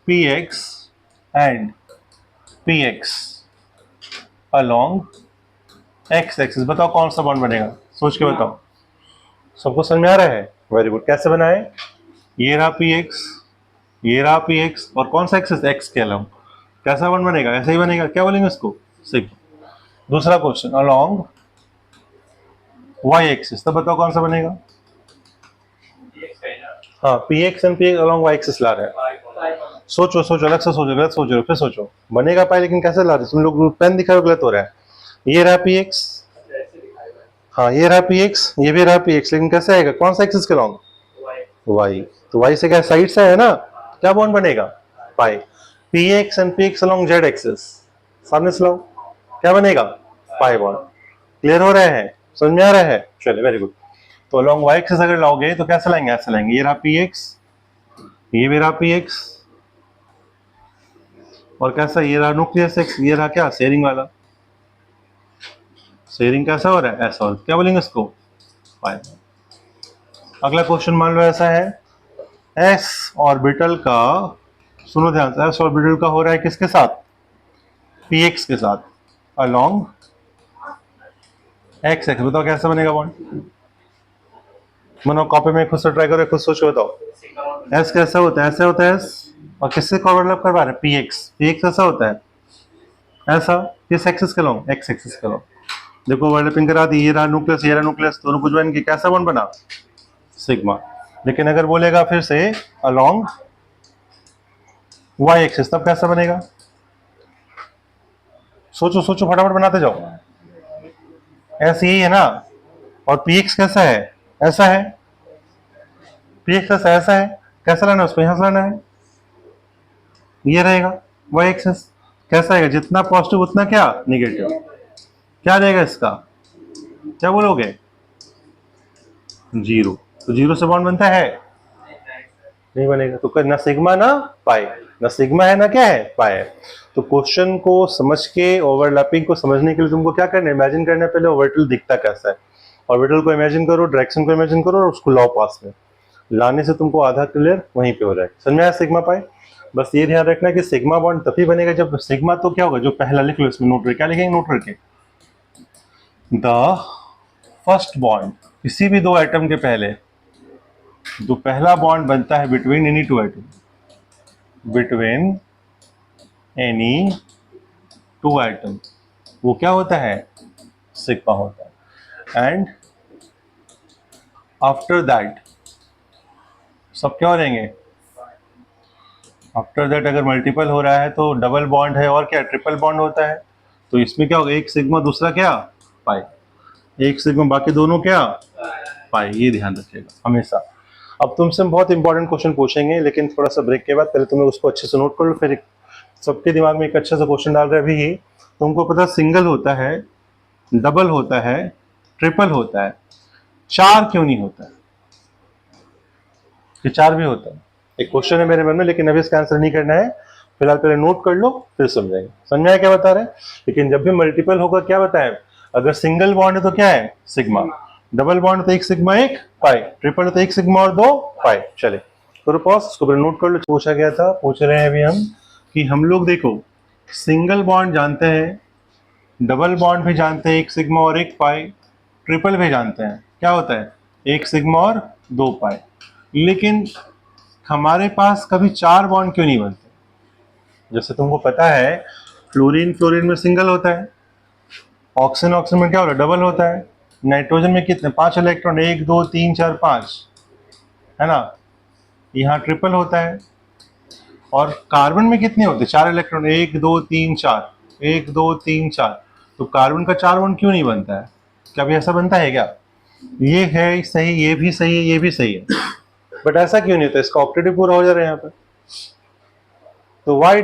px and px along x axis, बताओ कौन सा बॉन्ड बनेगा? सोच के बताओ। सबको समझ में आ रहा है? Very good. कैसे बनाए? ये रहा px, ये रहा px, और कौन सा एक्सिस? x के अलोंग। कैसा बॉन्ड बनेगा? ऐसा ही बनेगा। क्या बोलेंगे इसको? सिग्मा। दूसरा क्वेश्चन अलोंग y एक्सिस, तो बताओ कौन सा बनेगा? हाँ, px and px along y axis ला रहे हैं। सोचो सोचो, अलग से सोचो, गलत सोच रहे हो, फिर सोचो। बनेगा पाए, लेकिन कैसे ला रहे? तुम लोग पेन दिखा रहे हो, गलत हो रहा है। ये रहा px, हाँ ये रहा px, ये भी रहा px, लेकिन कैसे आएगा? कौन सा एक्सिस के अलोंग? y। तो y से क्या? साइड से है ना, क्या बॉन्ड बनेगा? पाई। px and px along z axis, सामने से लाओ, क्या बनेगा? Pi bond. क्लियर हो रहा है? समझ में आ रहा है? चलिए, वेरी गुड। तो अलोंग y एक्सिस अगर लाओगे तो कैसे लाएंगे? ऐसे लाएंगे। ये रहा px, ये भी रहा px, और कैसा? ये रहा न्यूक्लियस एक्स, ये रहा क्या? शेयरिंग वाला। शेयरिंग कैसा हो रहा है? ऐसा हो रहा है। क्या बोलेंगे इसको? पाई। अगला क्वेश्चन मान लो ऐसा है, एस ऑर्बिटल का, सुनो ध्यान से, एस ऑर्बिटल का हो रहा है किसके साथ? px के साथ अलोंग x एक्स। बताओ कैसे बनेगा बॉन्ड? मनो कॉपी में खुद से ट्राई करो, खुद सोच के बताओ। एस कैसा होता है? ऐसे होता है एस, और किससे ओवरलैप करवा रहे हैं? px। px ऐसा होता है, ऐसा। किस एक्सिस के लॉन्ग? x एक्सिस के लॉन्ग। देखो ओवरलैपिंग करा दी, ये रहा न्यूक्लियस, ये रहा न्यूक्लियस, दोनों को ज्वाइन किया, कैसा बॉन्ड बना? सिग्मा। लेकिन अगर बोलेगा फिर से अलोंग y एक्सिस, तब कैसा बनेगा? सोचो सोचो, फटाफट बनाते जाओ। ऐसे यही है ना, और px कैसा है? ऐसा है। px कैसा? ऐसा है। कैसा लाना है उसको? यहां से लाना है, ये रहेगा y एक्सिस। कैसा आएगा? जितना पॉजिटिव उतना क्या? निगेटिव। क्या रहेगा इसका? क्या बोलोगे? जीरो। तो जीरो से बॉन्ड बनता है? नहीं बनेगा। तो ना सिग्मा ना पाई, ना सिग्मा है ना क्या है? पाई है। तो क्वेश्चन को समझ के, ओवरलैपिंग को समझने के लिए तुमको क्या करना है? इमेजिन करना है पहले ऑर्बिटल दिखता कैसा है। ऑर्बिटल को इमेजिन करो, डायरेक्शन को इमेजिन करो, और उसको लाओ पास में। लाने से तुमको आधा क्लियर वहीं पे हो जाएगा। समझ में आया सिग्मा पाई? बस ये ध्यान रखना कि सिग्मा बॉन्ड तभी बनेगा जब सिग्मा, तो क्या होगा? जो पहला लिख लो इसमें, नोट करके क्या लिखेंगे? नोट करके द फर्स्ट बॉन्ड, किसी भी दो एटम के पहले जो पहला बॉन्ड बनता है between any two atom, between any two atom, वो क्या होता है? सिग्मा होता है। एंड आफ्टर दैट सब क्या हो जाएंगे? आफ्टर दैट अगर मल्टीपल हो रहा है तो डबल बॉन्ड है, और क्या? ट्रिपल बॉन्ड होता है। तो इसमें क्या होगा? एक सिग्मा, दूसरा क्या? पाई। एक सिग्मा, बाकी दोनों क्या? पाई। ये ध्यान रखिएगा हमेशा। अब तुमसे हम बहुत इंपॉर्टेंट क्वेश्चन पूछेंगे, लेकिन थोड़ा सा ब्रेक के बाद। पहले तुम्हें उसको अच्छे से नोट कर लो, फिर सबके दिमाग में एक अच्छा सा क्वेश्चन डाल रहे हैं अभी ही। तुमको पता सिंगल होता है डबल होता है, ट्रिपल होता है, 4 क्यों नहीं होता है? ये 4 भी होता है। एक क्वेश्चन है मेरे मन में, लेकिन अभी इसका आंसर नहीं करना है, फिलहाल पहले नोट कर लो फिर समझेंगे। समझ में आया क्या बता रहे हैं? लेकिन जब भी मल्टीपल होगा क्या बताएं, अगर सिंगल बॉन्ड है तो क्या है, सिग्मा, डबल बॉन्ड तो एक सिग्मा एक पाई, ट्रिपल तो एक सिग्मा और 2 पाई। चले करो पॉज, इसको पहले नोट कर लो। पूछा गया था, पूछ रहे हैं अभी हम कि हम लोग देखो सिंगल बॉन्ड जानते हैं, डबल बॉन्ड भी जानते हैं, एक सिग्मा और एक पाई, ट्रिपल भी जानते हैं क्या होता है, एक सिग्मा और 2 पाई। लेकिन हमारे पास कभी 4 बॉन्ड क्यों नहीं बनते? जैसे तुमको पता है फ्लोरीन फ्लोरीन में सिंगल होता है, ऑक्सीजन ऑक्सीजन में क्या होता है, डबल होता है, नाइट्रोजन में कितने 5 इलेक्ट्रॉन, 1 2 3 4 5, है ना, यहाँ ट्रिपल होता है। और कार्बन में कितने होते हैं, 4 इलेक्ट्रॉन, 1 2 3 4, 1 2 3 4। तो कार्बन का 4 बॉन्ड क्यों नहीं बनता है? क्या भी ऐसा बनता है क्या? ये है सही, ये भी सही है, ये भी सही है, बट ऐसा क्यों नहीं होता? इसका ऑप्टेटिव पूरा हो जा रहा है यहाँ पे। तो why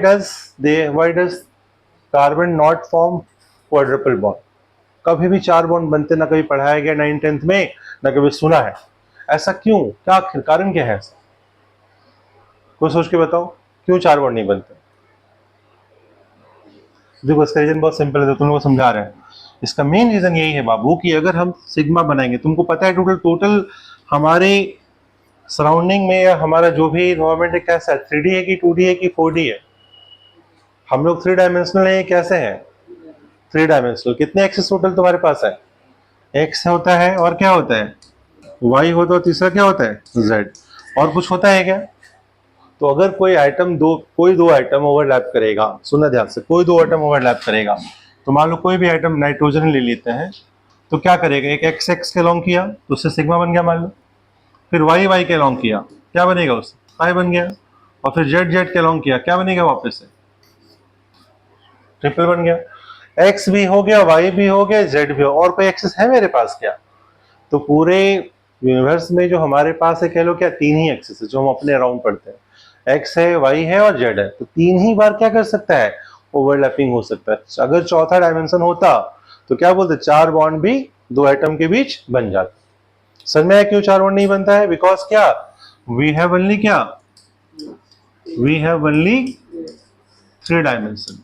does carbon not form quadruple bond? कभी भी 4 बॉन्ड बनते ना, कभी पढ़ाया गया 9th-10th में, ना कभी सुना है। ऐसा क्यों, क्या कारण क्या है ऐसा? कोई सोच के बताओ क्यों 4 बॉन्ड नहीं बनते? देखो इसका रीजन बहुत सिंपल है, तो तुम लोग को समझा रहे हैं। इसका मेन रीजन यही है बाबू कि अगर हम सिग्मा बनाएंगे, तुमको पता है टोटल हमारे सराउंडिंग में या हमारा जो भी इन्वायरमेंट है कैसा है, 3D है कि 2D है कि 4D है? हम लोग 3 डायमेंशनल है, कैसे है 3 डायमेंशनल। कितने एक्सेस टोटल तुम्हारे पास है? एक्स होता है और क्या होता है, वाई होता है, और तीसरा क्या होता है, जेड। और कुछ होता है क्या? तो अगर कोई दो आइटम ओवरलैप करेगा, सुनना ध्यान से, कोई 2 आइटम ओवरलैप करेगा, तो मान लो कोई भी आइटम नाइट्रोजन ले लेते हैं, तो क्या करेगा, एक एक्स एक्स के अलॉन्ग किया तो उससे सिग्मा बन गया मान लो, फिर वाई वाई के अलॉन्ग किया, क्या बनेगा उससे, पाई बन गया, और फिर जेड जेड के अलॉन्ग किया, क्या बनेगा वापस से, ट्रिपल बन गया। एक्स भी हो गया, वाई भी हो गया, जेड भी हो, और कोई एक्सेस है मेरे पास क्या? तो पूरे यूनिवर्स में जो हमारे पास है, कह लो क्या, 3 ही एक्सेस है जो हम अपने अराउंड पढ़ते हैं, एक्स है, वाई है और जेड है। तो 3 ही बार क्या कर सकता है, ओवरलैपिंग हो सकता है। अगर चौथा डायमेंशन होता तो क्या बोलते, 4 बॉन्ड भी 2 एटम के बीच बन जाते। समझ में आया क्यों 4 बॉन्ड नहीं बनता है? बिकॉज क्या, वी हैव ओनली क्या, we have only 3 dimension,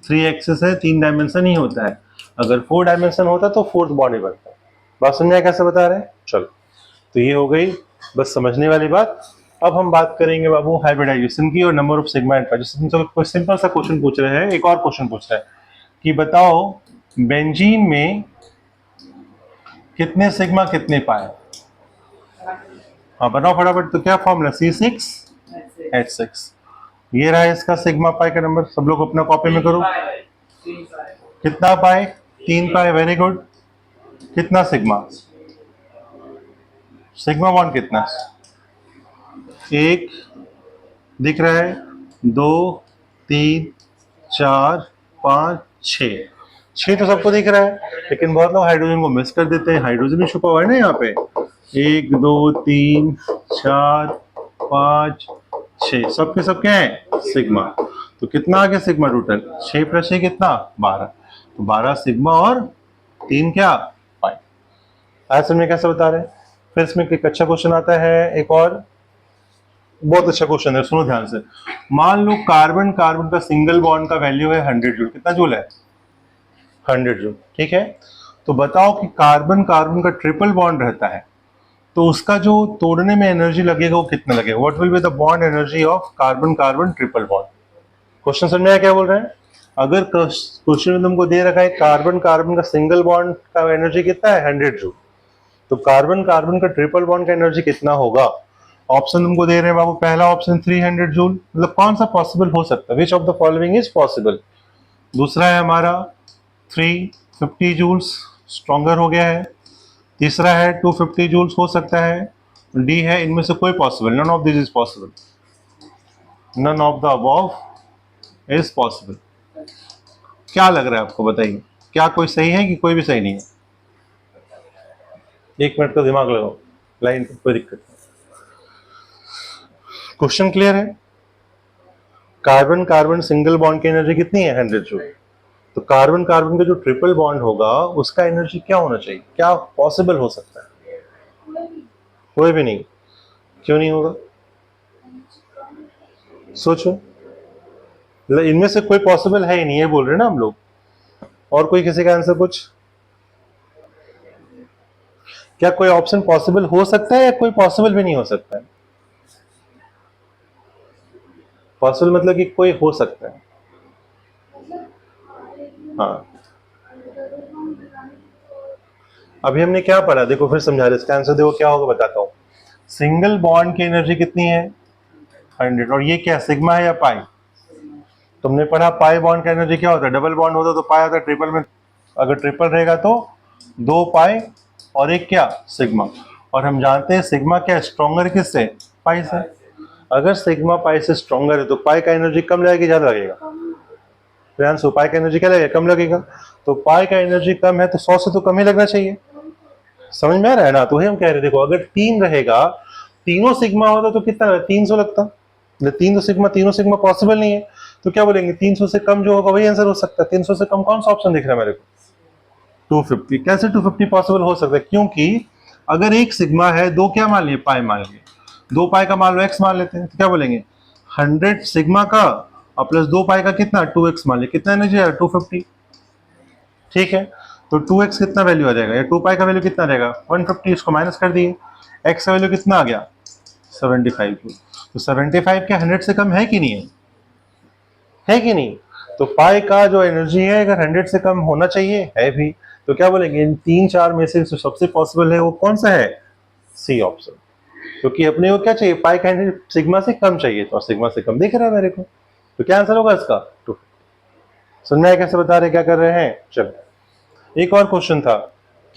3 axes है, 3 डायमेंशन ही होता है। अगर 4 डायमेंशन होता तो 4th बॉन्ड ही बनता। बात समझ में आया कैसे बता रहे हैं? चलो, तो ये हो गई बस समझने वाली बात। अब हम बात करेंगे बाबू हाइब्रिडाइजेशन की और नंबर ऑफ सिग्मा एंड पाई। जैसे तुमसे कोई सिंपल सा क्वेश्चन पूछ रहे हैं, एक और क्वेश्चन पूछ रहा है कि बताओ बेंजीन में कितने सिग्मा कितने पाई। हाँ बनाओ फटाफट। तो क्या फॉर्मूला, C6H6। ये रहा इसका सिग्मा पाई का नंबर, सब लोग अपना कॉपी में करो। कितना पाई, 3 पाई, वेरी गुड। कितना सिग्मा, सिग्मा बॉन्ड कितना, 1 दिख रहा है, 2 3 4 5 6, 6 तो सबको दिख रहा है, लेकिन बहुत लोग हाइड्रोजन को मिस कर देते हैं। हाइड्रोजन भी छुपा हुआ है ना यहाँ पे, 1 2 3 4 5 6, सबके सब क्या है, सिग्मा। तो कितना आ गया सिग्मा टोटल, 6 + 6 कितना, 12। तो 12 सिग्मा और 3 क्या, पाई। आज समझे कैसे बता रहे हैं? फिर इसमें एक अच्छा क्वेश्चन आता है, एक और बहुत अच्छा क्वेश्चन है, सुनो ध्यान से। मान लो कार्बन कार्बन का सिंगल बॉन्ड का वैल्यू है 100 जूल। कितना जूल है, 100 जूल, ठीक है। तो बताओ कि कार्बन कार्बन का ट्रिपल बॉन्ड रहता है, तो उसका जो तोड़ने में एनर्जी लगेगा वो कितना लगेगा। What will be the bond energy of carbon carbon triple bond. Question समझ में आया क्या बोल रहे हैं? अगर क्वेश्चन में तुमको दे रखा है कार्बन कार्बन का सिंगल बॉन्ड का एनर्जी कितना है, 100 जूल, तो कार्बन कार्बन का ट्रिपल बॉन्ड का एनर्जी कितना होगा। ऑप्शन तुमको दे रहे हैं बाबू, पहला ऑप्शन 300 जूल, मतलब कौन सा पॉसिबल हो सकता है, which of the following is possible. दूसरा है हमारा 350 जूल्स, स्ट्रॉन्गर हो गया है। तीसरा है 250 जूल्स, हो सकता है। डी है इनमें से कोई possible, none of this is possible, none of the above is possible. क्या लग रहा है आपको, बताइए, क्या कोई सही है कि कोई भी सही नहीं है? 1 मिनट का दिमाग लगाओ, लाइन कोई दिक्कत नहीं। क्वेश्चन क्लियर है? कार्बन कार्बन सिंगल बॉन्ड की एनर्जी कितनी है, 100 जूल। तो कार्बन कार्बन का जो ट्रिपल बॉन्ड होगा उसका एनर्जी क्या होना चाहिए, क्या पॉसिबल हो सकता है? कोई भी नहीं। क्यों नहीं होगा? सोचो, मतलब इनमें से कोई पॉसिबल है ही नहीं, ये बोल रहे हैं ना हम लोग। और कोई किसी का आंसर कुछ? क्या कोई ऑप्शन पॉसिबल हो सकता है या कोई पॉसिबल भी नहीं हो सकता है? पॉसिबल मतलब कि कोई हो सकता है। हाँ, अभी हमने क्या पढ़ा, देखो फिर समझा रहे, इसका आंसर देखो क्या होगा, बताता हूँ। सिंगल बॉन्ड की एनर्जी कितनी है? 100। और ये क्या सिग्मा है या पाई? तुमने पढ़ा पाई बॉन्ड का एनर्जी क्या होता है, डबल बॉन्ड होता तो पाई आता है, ट्रिपल में अगर ट्रिपल रहेगा तो 2 पाई और एक क्या सिग्मा। और हम जानते हैं सिग्मा क्या स्ट्रॉन्गर किससे? पाई से। अगर सिग्मा पाई से स्ट्रॉन्गर है तो पाई का एनर्जी कम लगेगा, ज्यादा लगेगा? फ्रेंड्स, पाई का एनर्जी क्या लगेगा? कम लगेगा। तो पाई का एनर्जी कम है तो 100 से तो कम ही लगना चाहिए। समझ में आ रहा है ना? तो वही हम कह रहे, देखो अगर 3 रहेगा, तीनों सिग्मा होता तो कितना 300 लगता। 3 तीनों सिग्मा पॉसिबल नहीं है, तो क्या बोलेंगे 300 से कम जो होगा वही आंसर हो सकता है। 300 से कम कौन सा ऑप्शन दिख रहा है मेरे को? 250। कैसे 250 पॉसिबल हो सकता है? क्योंकि अगर एक सिग्मा है, दो क्या मान लिए? पाई मान लिए। 2 पाई का मान लो एक्स मान लेते हैं, तो क्या बोलेंगे 100 सिग्मा का और प्लस 2 पाई का कितना 2x मान लिया, कितना एनर्जी आएगा 250। ठीक है, तो 2x कितना वैल्यू आ जाएगा, या 2 पाई का वैल्यू कितना रहेगा 150, इसको माइनस कर दिए, x का वैल्यू कितना आ गया 75। तो 75 क्या 100 से कम है कि नहीं है? है कि नहीं? तो पाई का जो एनर्जी है अगर 100 से कम होना चाहिए, है भी। तो क्या बोलेंगे इन 3-4 में से जो सबसे पॉसिबल है वो कौन सा है? C option. क्योंकि अपने को क्या चाहिए, पाई का एनर्जी सिग्मा से कम चाहिए, तो सिग्मा से कम दिख रहा है मेरे को, तो क्या आंसर होगा इसका? 2। समझ में आया कैसे बता रहे क्या कर रहे हैं? चलो एक और क्वेश्चन था,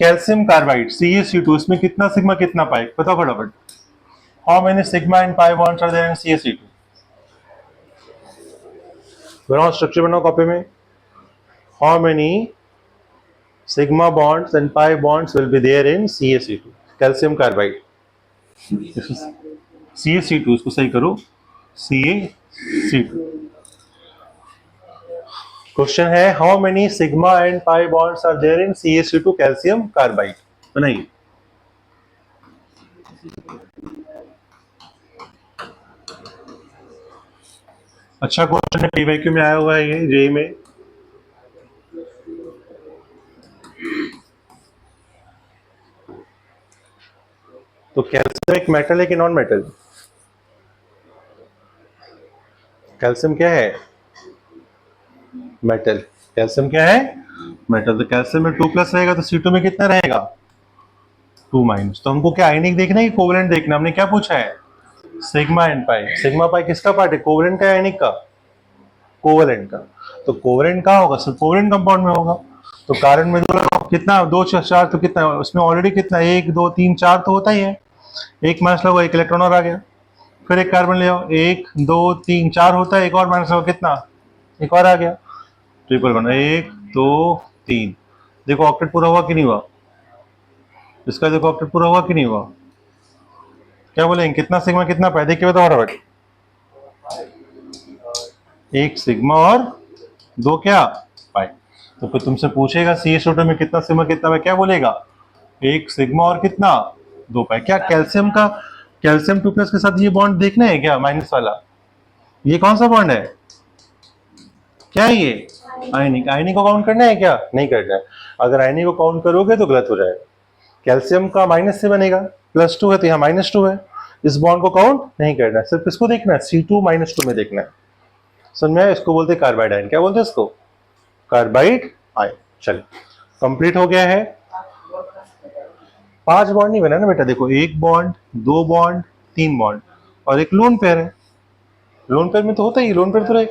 कैल्शियम कार्बाइड CaC2, इसमें कितना सिग्मा कितना पाई, बताओ फटाफट। How many sigma and pi bonds are there in CaC2? बनाओ, स्ट्रक्चर बनाओ कॉपी में। How many sigma bonds and pi bonds will be there in CaC2, calcium carbide. CaC2, इसको सही करो, CaC2। क्वेश्चन है how many sigma and pi bonds are there in CaC2 calcium carbide, बनाइए। अच्छा question है, PYQ में आया हुआ है ये, जेई में। तो कैल्शियम एक मेटल है कि नॉन मेटल? कैल्शियम क्या है? मेटल। कैल्शियम क्या है? मेटल। तो कैल्शियम में 2+ रहेगा तो C2 में कितना रहेगा 2-। तो हमको क्या आयनिक देखना है कि कोवेलेंट देखना? हमने क्या पूछा है? Sigma and pi. Sigma pi किसका पार्ट है, कोवेलेंट का या आयनिक का? कोवेलेंट का। तो कोवेलेंट का होगा, सिर्फ कोवेलेंट कंपाउंड में होगा। तो कार्बन में दो कितना, 2 4 तो कितना उसमें ऑलरेडी कितना 1 2 3 4 तो होता ही है। एक माइनस लगो, एक इलेक्ट्रॉन और आ गया। फिर एक कार्बन ले आओ, 1 2 3 4 होता है, एक और माइनस लगो, कितना, एक और आ गया। ट्रिपल बना 1 2 3। देखो ऑक्टेट पूरा हुआ कि नहीं हुआ? इसका देखो ऑक्टेट पूरा हुआ कि नहीं हुआ? क्या बोलेंगे कितना सिग्मा कितना पाई, देखिए बताओ फटाफट। 1 सिग्मा और 2 क्या पाई। तो फिर तुमसे पूछेगा CaO2 में कितना सिग्मा कितना पाई, क्या बोलेगा 1 सिग्मा और कितना 2 पाई। क्या कैल्शियम का, कैल्शियम 2+ के साथ ये बॉन्ड देखना है क्या, माइनस वाला? ये कौन सा बॉन्ड है, क्या है ये? आयनिक। आयनिक को काउंट करना है क्या? नहीं करना है। अगर आयनिक को काउंट करोगे तो गलत हो जाएगा। कैल्शियम का माइनस से बनेगा, +2 है तो यहाँ -2 है। इस बॉन्ड को काउंट नहीं करना है, सिर्फ इसको देखना है, C2 -2 में देखना है। समझ में आया? इसको बोलते हैं कार्बाइड आयन। क्या बोलते हैं इसको? Carbide ion. चलिए कंप्लीट हो गया है। 5 बॉन्ड नहीं बना ना बेटा, देखो 1 बॉन्ड 2 बॉन्ड 3 बॉन्ड और एक लोन पेयर है। लोन पेयर में तो होता ही, लोन पेयर तो रहे।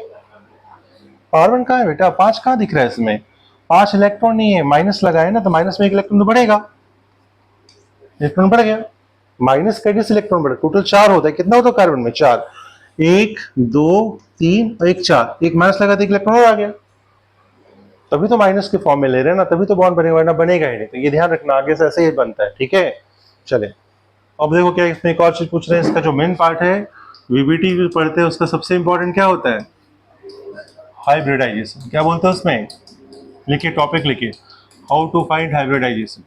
कार्बन कहाँ है बेटा, 5 कहाँ दिख रहा है इसमें? 5 इलेक्ट्रॉन नहीं है, माइनस लगा है ना, तो माइनस में एक इलेक्ट्रॉन तो बढ़ेगा, इलेक्ट्रॉन बढ़ गया। माइनस का इलेक्ट्रॉन बढ़ा, टोटल 4 होता है, कितना होता है कार्बन में 4, 1 2 3 और एक 4, एक माइनस लगा तो एक इलेक्ट्रॉन और आ गया, तभी तो माइनस के फॉर्म में ले रहे हैं ना, तभी तो बॉन्ड बनेगा, वरना बनेगा ही नहीं। तो ये ध्यान रखना, आगे से ऐसे ही बनता है, ठीक है। चले अब देखो क्या इसमें एक और चीज पूछ रहे हैं, इसका जो मेन पार्ट है VBT जो पढ़ते हैं उसका सबसे इंपॉर्टेंट क्या होता है, हाइब्रिडाइजेशन। क्या बोलते हैं उसमें, लिखिए, टॉपिक लिखिए, हाउ टू फाइंड हाइब्रिडाइजेशन।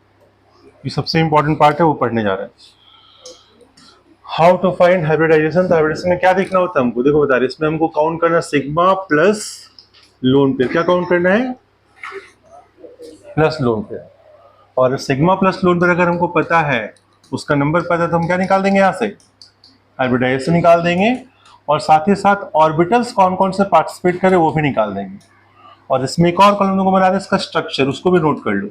ये सबसे इंपॉर्टेंट पार्ट है, वो पढ़ने जा रहे हैं। How to find hybridisation. तो हाइब्रिडाइजेशन में क्या देखना होता है हमको, देखो बता रहे, इसमें हमको काउंट करना सिग्मा प्लस लोन पेयर। क्या काउंट करना है? Plus lone pair. और सिग्मा प्लस लोन पेयर अगर हमको पता है, उसका नंबर पता है, तो हम क्या निकाल देंगे यहाँ से? हाइब्रिडाइजेशन निकाल देंगे। और साथ ही साथ ऑर्बिटल्स कौन कौन से पार्टिसिपेट करे वो भी निकाल देंगे। और इसमें एक और कॉलम को बना दें, इसका स्ट्रक्चर, उसको भी नोट कर लो।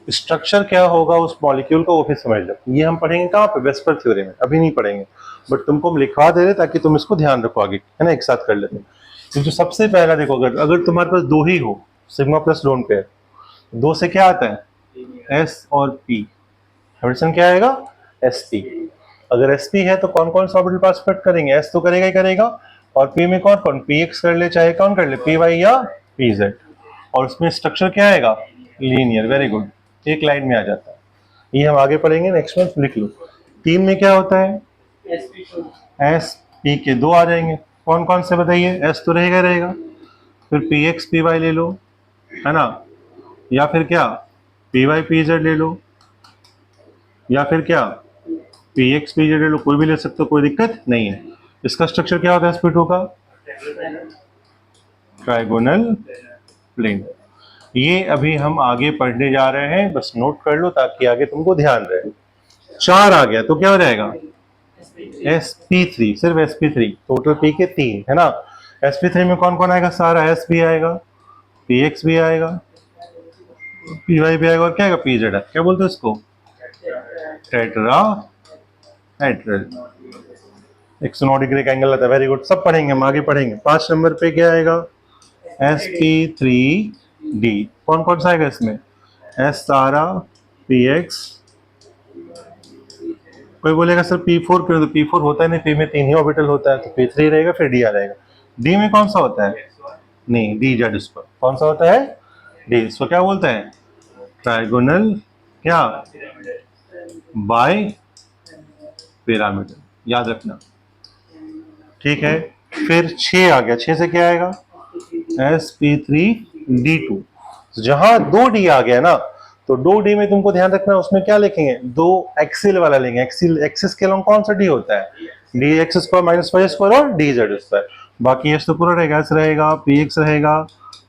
स्ट्रक्चर क्या होगा उस मॉलिक्यूल का, वो भी समझ लो। ये हम पढ़ेंगे कहाँ पे? वेस्पर थ्योरी में, अभी नहीं पढ़ेंगे, बट तुमको हम लिखवा दे रहे ताकि तुम इसको ध्यान रखो आगे, है ना, एक साथ कर लेते हैं। तो जो सबसे पहला देखो, अगर तुम्हारे पास दो ही हो, सिग्मा प्लस लोन पेयर, दो से क्या आता है? एस और पी। हाइब्रिडेशन क्या आएगा? S P. अगर एस पी है तो कौन कौन सा ऑर्बिटल पार्टिसिपेट करेंगे? एस तो करेगा ही करेगा। और पी में कौन कौन? पी एक्स कर ले, चाहे कौन कर ले, पी वाई या पी जेड। और उसमें स्ट्रक्चर क्या आएगा? लीनियर। वेरी गुड, एक लाइन में आ जाता है। ये हम आगे पढ़ेंगे, नेक्स्ट में लिख लो। 3 में क्या होता है? एस पी के दो आ जाएंगे, कौन कौन से बताइए? एस तो रहेगा रहेगा, फिर पी एक्स पी वाई ले लो, है ना, या फिर क्या पी वाई पी जेड ले लो, या फिर क्या पी एक्स पी जेड ले लो, कोई भी ले सकते हो, कोई दिक्कत नहीं है। इसका स्ट्रक्चर क्या होता है sp2 का? Trigonal plane. ये अभी हम आगे पढ़ने जा रहे हैं, बस नोट कर लो ताकि आगे तुमको ध्यान रहे। 4 आ गया तो क्या हो जाएगा? sp3, सिर्फ sp3, टोटल पी के 3, है ना। sp3 में कौन कौन आएगा? सारा s भी आएगा, px भी आएगा, py भी आएगा, और क्या आएगा? pz। क्या बोलते हैं इसको? टेट्राहेड्रल। 109 डिग्री का एंगल आता है। वेरी गुड, सब पढ़ेंगे हम, आगे पढ़ेंगे। 5 नंबर पे क्या आएगा? sp3d। कौन कौन सा आएगा इसमें? s सारा, px, कोई बोलेगा सर p4 क्यों? तो p4 होता है नहीं, p में 3 ही ऑर्बिटल होता है, तो p3 रहेगा, फिर d आ जाएगा। d में कौन सा होता है? नहीं, dz स्क्वायर। कौन सा होता है? d। इसको क्या बोलते हैं? ट्राइगोनल क्या? बाय पिरामिडल, याद रखना, ठीक है। फिर 6 आ गया, 6 से क्या आएगा? sp3d2। जहां 2d आ गया ना, तो 2d में तुमको ध्यान रखना, उसमें क्या लिखेंगे? 2 एक्सिल वाला लेंगे। एक्सिल, एक्सिस के अलॉन्ग कौन सा d होता है? dx square minus Y square और dz स्क्वायर। बाकी एस तो पूरा रहेगा, एस रहेगा, px रहेगा,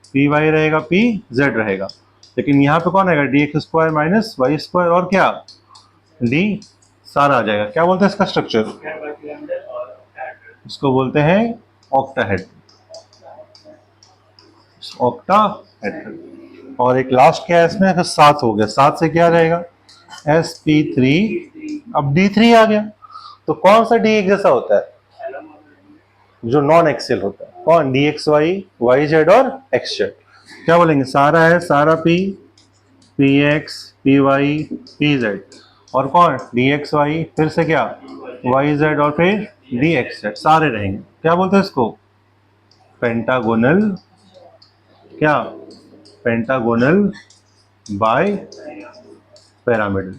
py रहेगा, pz रहेगा। लेकिन यहाँ पे कौन आएगा? dx square minus Y square और क्या? d सारा आ जाएगा। क्या बोलते हैं इसका स्ट्रक्चर? इसको बोलते हैं ऑक्टाहेड्रल। ऑक्टाहेड्रल। और एक लास्ट क्या है इसमें? 7 हो गया। 7 से क्या रहेगा? sp3। अब d3 आ गया, तो कौन सा d एक जैसा होता है? जो नॉन एक्सियल होता है। कौन? dxy, yz और xz। क्या बोलेंगे? सारा है, सारा p, px, py, pz, और कौन? dxy, फिर से क्या? yz, और फिर dxz, सारे रहेंगे। क्या बोलते हैं इसको? पेंटागोनल क्या? Pentagonal bipyramidal.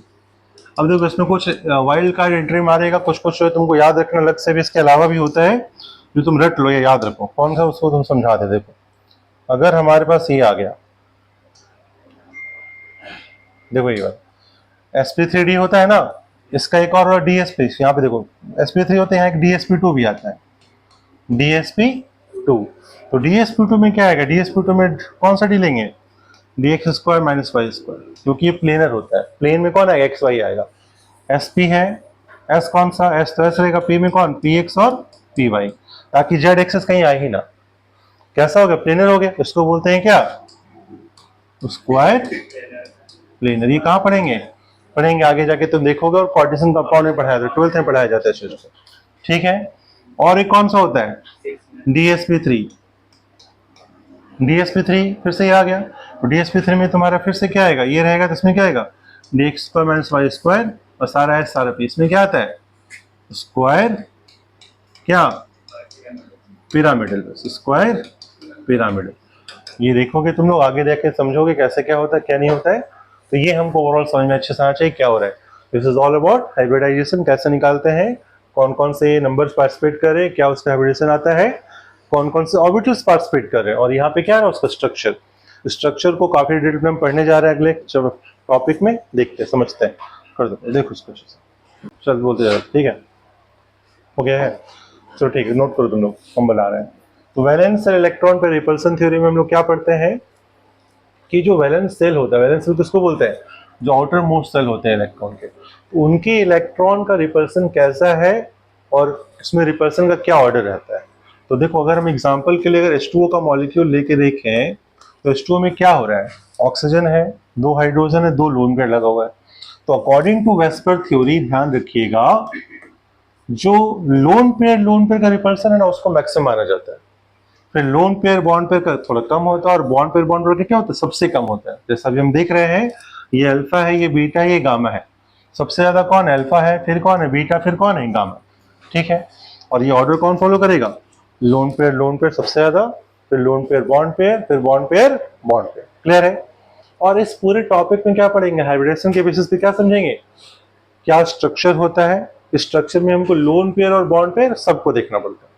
अब देखो, इसमें कुछ वाइल्ड कार्ड एंट्री मारेगा, कुछ कुछ तुमको याद रखना अलग से भी, इसके अलावा भी होता है जो तुम रट लो या याद रखो। कौन सा? उसको तुम समझा दे। देखो, अगर हमारे पास ये आ गया, देखो ये बात, sp3d होता है ना, इसका एक और dsp, यहाँ पे देखो sp3 होते हैं, एक dsp2 भी आता है, dsp2। तो dsp2 में क्या आएगा? dsp2 में कौन सा डी लेंगे? dx square minus Y square, क्योंकि ये प्लेनर होता है। प्लेन में कौन आएगा? एक्स वाई आएगा। sp है, s कौन सा? s तो s रहेगा, p में कौन? px और py, ताकि z एक्सेस कहीं आए ही ना। कैसा हो गया? प्लेनर हो गया। इसको बोलते हैं क्या? Square planar. ये कहाँ पढ़ेंगे? पढ़ेंगे आगे जाके, तुम देखोगे, और कार्टेशियन कंपाउंड में पढ़ाया जाता है, 12th में पढ़ाया जाता है चीज को, ठीक है। और एक कौन सा होता है? dsp3। dsp3 फिर से ये आ गया, तो dsp3 में तुम्हारा फिर से क्या आएगा? ये रहेगा, तो इसमें क्या आएगा? dx square minus Y square, और सारा है सारा p। इसमें क्या आता है? स्क्वायर क्या? पिरामिडल। Square pyramidal. ये देखोगे तुम लोग, आगे देख के समझोगे कैसे क्या होता है, क्या नहीं होता है। तो ये हमको ओवरऑल समझ में अच्छे से आना चाहिए क्या हो रहा है। This is all about hybridisation, कैसे निकालते हैं, कौन कौन से नंबर्स पार्टिसिपेट कर रहे हैं, क्या उसका हाइब्रिडेशन आता है, कौन कौन से ऑर्बिटल्स पार्टिसिपेट कर रहे हैं, और यहाँ पे क्या है उसका स्ट्रक्चर। स्ट्रक्चर को काफी डिटेल में हम पढ़ने जा रहे हैं अगले टॉपिक में, देखते हैं समझते हैं। कर दो, देखो इसको, चल बोलते जा, ठीक है, हो गया है, चलो ठीक है, नोट करो तुम लोग, हम बना रहे हैं। तो वैलेंस इलेक्ट्रॉन पे रिपल्सन थ्योरी में हम लोग क्या पढ़ते हैं कि जो वैलेंस सेल होता है, वैलेंस सेल किसको बोलते हैं, जो आउटर मोस्ट सेल होते हैं इलेक्ट्रॉन के, तो उनके इलेक्ट्रॉन का रिपल्सन कैसा है और इसमें रिपल्सन का क्या ऑर्डर रहता है। तो देखो, अगर हम एग्जांपल के लिए अगर H2O का मॉलिक्यूल लेके देखें तो H2O में क्या हो रहा है, ऑक्सीजन है, 2 हाइड्रोजन है, 2 लोन पेयर लगा हुआ है। तो अकॉर्डिंग टू वेस्पर थ्योरी, ध्यान रखिएगा, जो लोन पेयर का रिपल्सन है ना, उसको मैक्सिमम माना जाता है। फिर लोन पेयर बॉन्ड पेयर का थोड़ा कम होता है, और बॉन्ड पेयर का क्या होता है, सबसे कम होता है। जैसा अभी हम देख रहे हैं, ये अल्फा है, ये बीटा है, ये गामा है। सबसे ज्यादा कौन, अल्फा है, फिर कौन है बीटा, फिर कौन है गामा, ठीक है। और ये ऑर्डर कौन फॉलो करेगा, लोन पेयर सबसे ज्यादा, फिर लोन पेयर बॉन्ड पेयर, फिर bond pair bond pair. Clear है। और इस पूरे टॉपिक में क्या पढ़ेंगे, हाइब्रिडेशन के बेसिस पे क्या समझेंगे, क्या स्ट्रक्चर होता है, इस स्ट्रक्चर में हमको लोन पेयर और बॉन्ड पेयर सबको देखना पड़ता है।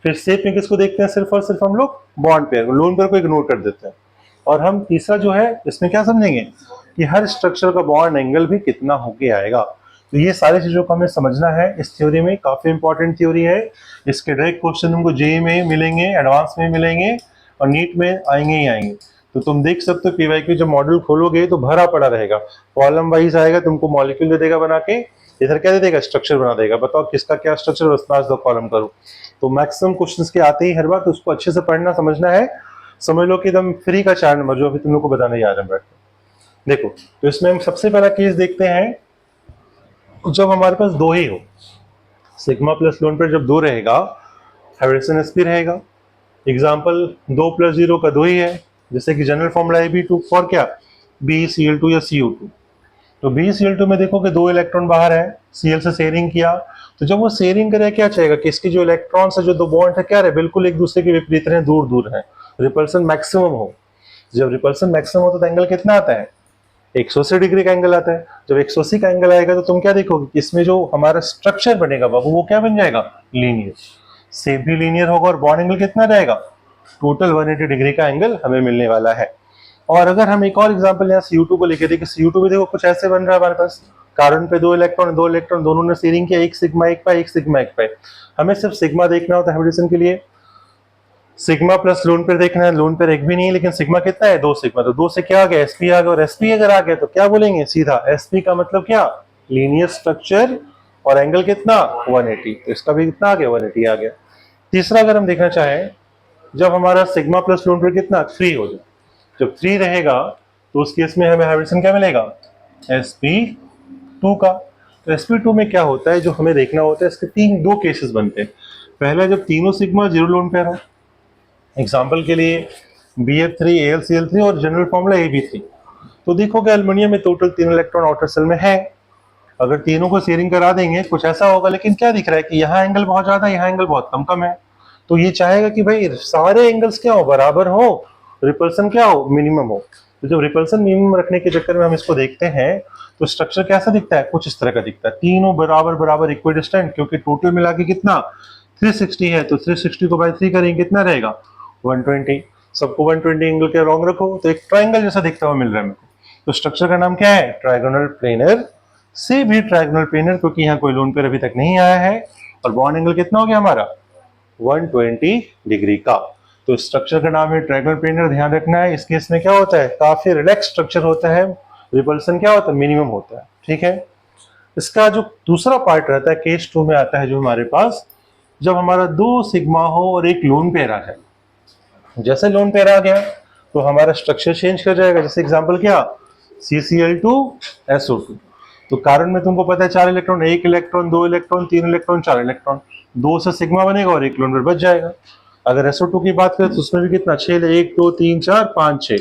फिर शेप में किसको देखते हैं, सिर्फ और सिर्फ हम लोग बॉन्ड पेयर, लोन पेयर को इग्नोर कर देते हैं। और हम तीसरा जो है इसमें क्या समझेंगे कि हर स्ट्रक्चर का बॉन्ड एंगल भी कितना होके आएगा। तो ये सारी चीजों को हमें समझना है इस थ्योरी में, काफी इंपॉर्टेंट थ्योरी है। इसके डायरेक्ट क्वेश्चन हमको जेईई में मिलेंगे, एडवांस में मिलेंगे, और नीट में आएंगे ही आएंगे। तो तुम देख सकते हो पीवाईक्यू जब मॉड्यूल खोलोगे तो भरा पड़ा रहेगा, कॉलम वाइज आएगा, तुमको मॉलिक्यूल दे देगा बना के, इधर क्या दे देगा, स्ट्रक्चर बना देगा, बताओ किसका क्या स्ट्रक्चर, बस दो कॉलम करो। तो मैक्सिमम क्वेश्चंस के आते ही हर बार, तो उसको अच्छे से पढ़ना समझना है। समझ लो कि एकदम फ्री का 4 नंबर जो अभी तुम लोग को बताने जा रहे हैं बैठ के। देखो, तो इसमें हम सबसे पहला केस देखते हैं, जब हमारे पास दो ही हो, सिग्मा प्लस लोन पेयर जब 2 रहेगा, हाइब्रिडेशन sp रहेगा। एग्जाम्पल 2 + 0 का 2 ही है, जैसे कि जनरल फॉर्मूला Ab2 फॉर क्या, BeCl2 या CO2। तो BeCl2 में देखो कि 2 इलेक्ट्रॉन बाहर है, Cl से शेयरिंग किया, तो जब वो शेयरिंग करे क्या चाहेगा कि इसके जो इलेक्ट्रॉन्स है, जो 2 बॉन्ड है, क्या रहे, बिल्कुल एक दूसरे के विपरीत रहे, दूर दूर है, रिपल्सन मैक्सिमम हो। जब रिपल्सन मैक्सिमम हो तो एंगल कितना आता है, 180 डिग्री का एंगल आता है। जब 180 का एंगल आएगा तो तुम क्या देखोगे कि इसमें जो हमारा स्ट्रक्चर बनेगा बाबू, वो क्या बन जाएगा, लीनियर। शेप भी लीनियर होगा, और बॉन्ड एंगल कितना रहेगा, टोटल 180 डिग्री का एंगल हमें मिलने वाला है। और अगर हम एक और एग्जांपल यहाँ CO2 को लेके देखें, CO2 में देखो कुछ ऐसे बन रहा है हमारे पास, कार्बन पे 2 इलेक्ट्रॉन दोनों ने शेयरिंग किया, एक सिग्मा एक पाई, एक सिग्मा एक पाई। हमें सिर्फ सिग्मा देखना होता है हाइब्रिडेशन के लिए, सिग्मा प्लस लोन पेयर देखना है, लोन पेयर एक भी नहीं है, लेकिन सिग्मा कितना है, 2 सिग्मा, तो 2 से क्या आ गया, sp आ गया, और sp अगर आ गया तो क्या बोलेंगे सीधा, sp का मतलब क्या, लीनियर स्ट्रक्चर, और एंगल कितना 180, तो इसका भी कितना आ गया, 180 आ गया। तीसरा अगर हम देखना चाहें, जब हमारा सिग्मा प्लस लोन पेयर कितना 3 हो जाए, जब 3 रहेगा तो उस केस में हमें हाइब्रिडेशन क्या मिलेगा, sp2 का। तो sp2 में क्या होता है, जो हमें देखना होता है, इसके 2 केसेस बनते हैं। पहला, जब तीनों सिग्मा 0 लोन पेयर हो, एग्जाम्पल के लिए BF3 AlCl3 और जनरल फॉर्मूला Ab3। तो देखोगे एल्युमिनियम में टोटल 3 इलेक्ट्रॉन आउटर सेल में है, अगर तीनों को शेयरिंग करा देंगे कुछ ऐसा होगा, लेकिन क्या दिख रहा है कि यहाँ एंगल बहुत ज्यादा, यहाँ एंगल बहुत कम कम है। तो ये चाहेगा कि भाई सारे एंगल्स क्या हो, बराबर हो, रिपल्सन क्या हो, मिनिमम हो। तो जब रिपल्सन मिनिमम रखने के चक्कर में हम इसको देखते हैं तो स्ट्रक्चर कैसा दिखता है, कुछ इस तरह का दिखता है, तीनों बराबर बराबर इक्विडिस्टेंट, क्योंकि टोटल मिला के कितना 360 है, तो 360 को बाय 3 करेंगे कितना रहेगा 120। सबको 120 एंगल के रॉन्ग रखो तो एक ट्रायंगल जैसा दिखता हुआ मिल रहा है मेरे को। तो स्ट्रक्चर का नाम क्या है, ट्रायगोनल प्लेनर, से भी ट्रायगोनल प्लेनर, क्योंकि यहाँ कोई लोन पेयर अभी तक नहीं आया है। और बॉन्ड एंगल कितना हो गया हमारा 120 डिग्री का। तो स्ट्रक्चर का नाम है ट्रायगोनल प्लेनर, ध्यान रखना है। इस केस में क्या होता है, काफी रिलैक्स स्ट्रक्चर होता है, रिपल्सन क्या होता है, मिनिमम होता है, ठीक है। इसका जो दूसरा पार्ट रहता है केस 2 में आता है, जो हमारे पास जब हमारा 2 सिग्मा हो और एक लोन पेयर आ जाए। जैसे लोन पेयर आ गया तो हमारा स्ट्रक्चर चेंज कर जाएगा। जैसे एग्जांपल क्या, CCl2 SO2। तो कार्बन में तुमको पता है 4 electron, 1 electron, 2 electron, 3 electron, 4 electron, 2 से सिग्मा बनेगा और 1 लोन पेयर बच जाएगा। अगर SO2 की बात करें तो उसमें भी कितना 6, 1 2 3 4 5 6,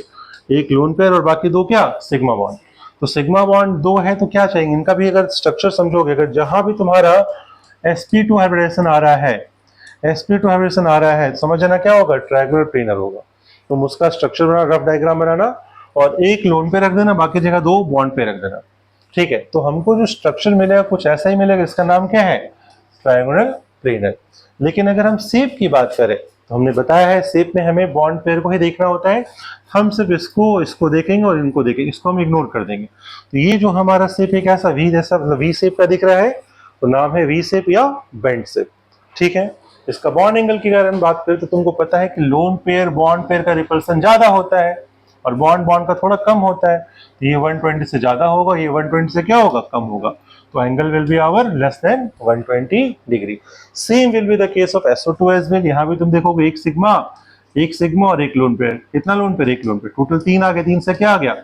एक लोन पेयर और बाकी 2 क्या सिग्मा बॉन्ड। तो सिग्मा बॉन्ड 2 है तो क्या चाहिए, इनका भी अगर स्ट्रक्चर समझोगे, अगर जहां भी तुम्हारा sp2 हाइब्रिडेशन आ रहा है, sp2 हाइब्रिडेशन आ रहा है, समझ जाना क्या होगा, ट्रायंगुलर प्लेनर होगा। तो उसका स्ट्रक्चर बनाना, रफ डायग्राम बनाना, और एक लोन पे रख देना, बाकी जगह 2 बॉन्ड पे रख देना, ठीक है। तो हमको जो स्ट्रक्चर मिलेगा कुछ ऐसा ही मिलेगा, इसका नाम क्या है, ट्रायंगुलर प्लेनर। लेकिन अगर हम शेप की बात करें तो हमने बताया है सेप में हमें बॉन्ड पेयर को ही देखना होता है, हम सिर्फ इसको देखेंगे और इनको देखेंगे, इसको हम इग्नोर कर देंगे। तो ये जो हमारा सेप एक ऐसा वी जैसा वी सेप का दिख रहा है तो नाम है वी सेप या बेंड सेप। ठीक है, इसका बॉन्ड एंगल की अगर हम बात करें तो तुमको पता है कि लोन पेयर बॉन्ड पेयर का रिपल्सन ज्यादा होता है और बॉन्ड बॉन्ड का थोड़ा कम होता है। तो ये 120 से ज्यादा होगा, ये 120 से क्या होगा, कम होगा। तो angle will be our less than 120 degree. Same will be the case of SO2 as well. यहाँ भी तुम देखोगे एक सिग्मा और एक लोन पेयर। कितना लोन पेयर, एक लोन पेयर, टोटल 3 आ गए। 3 से क्या आ गया,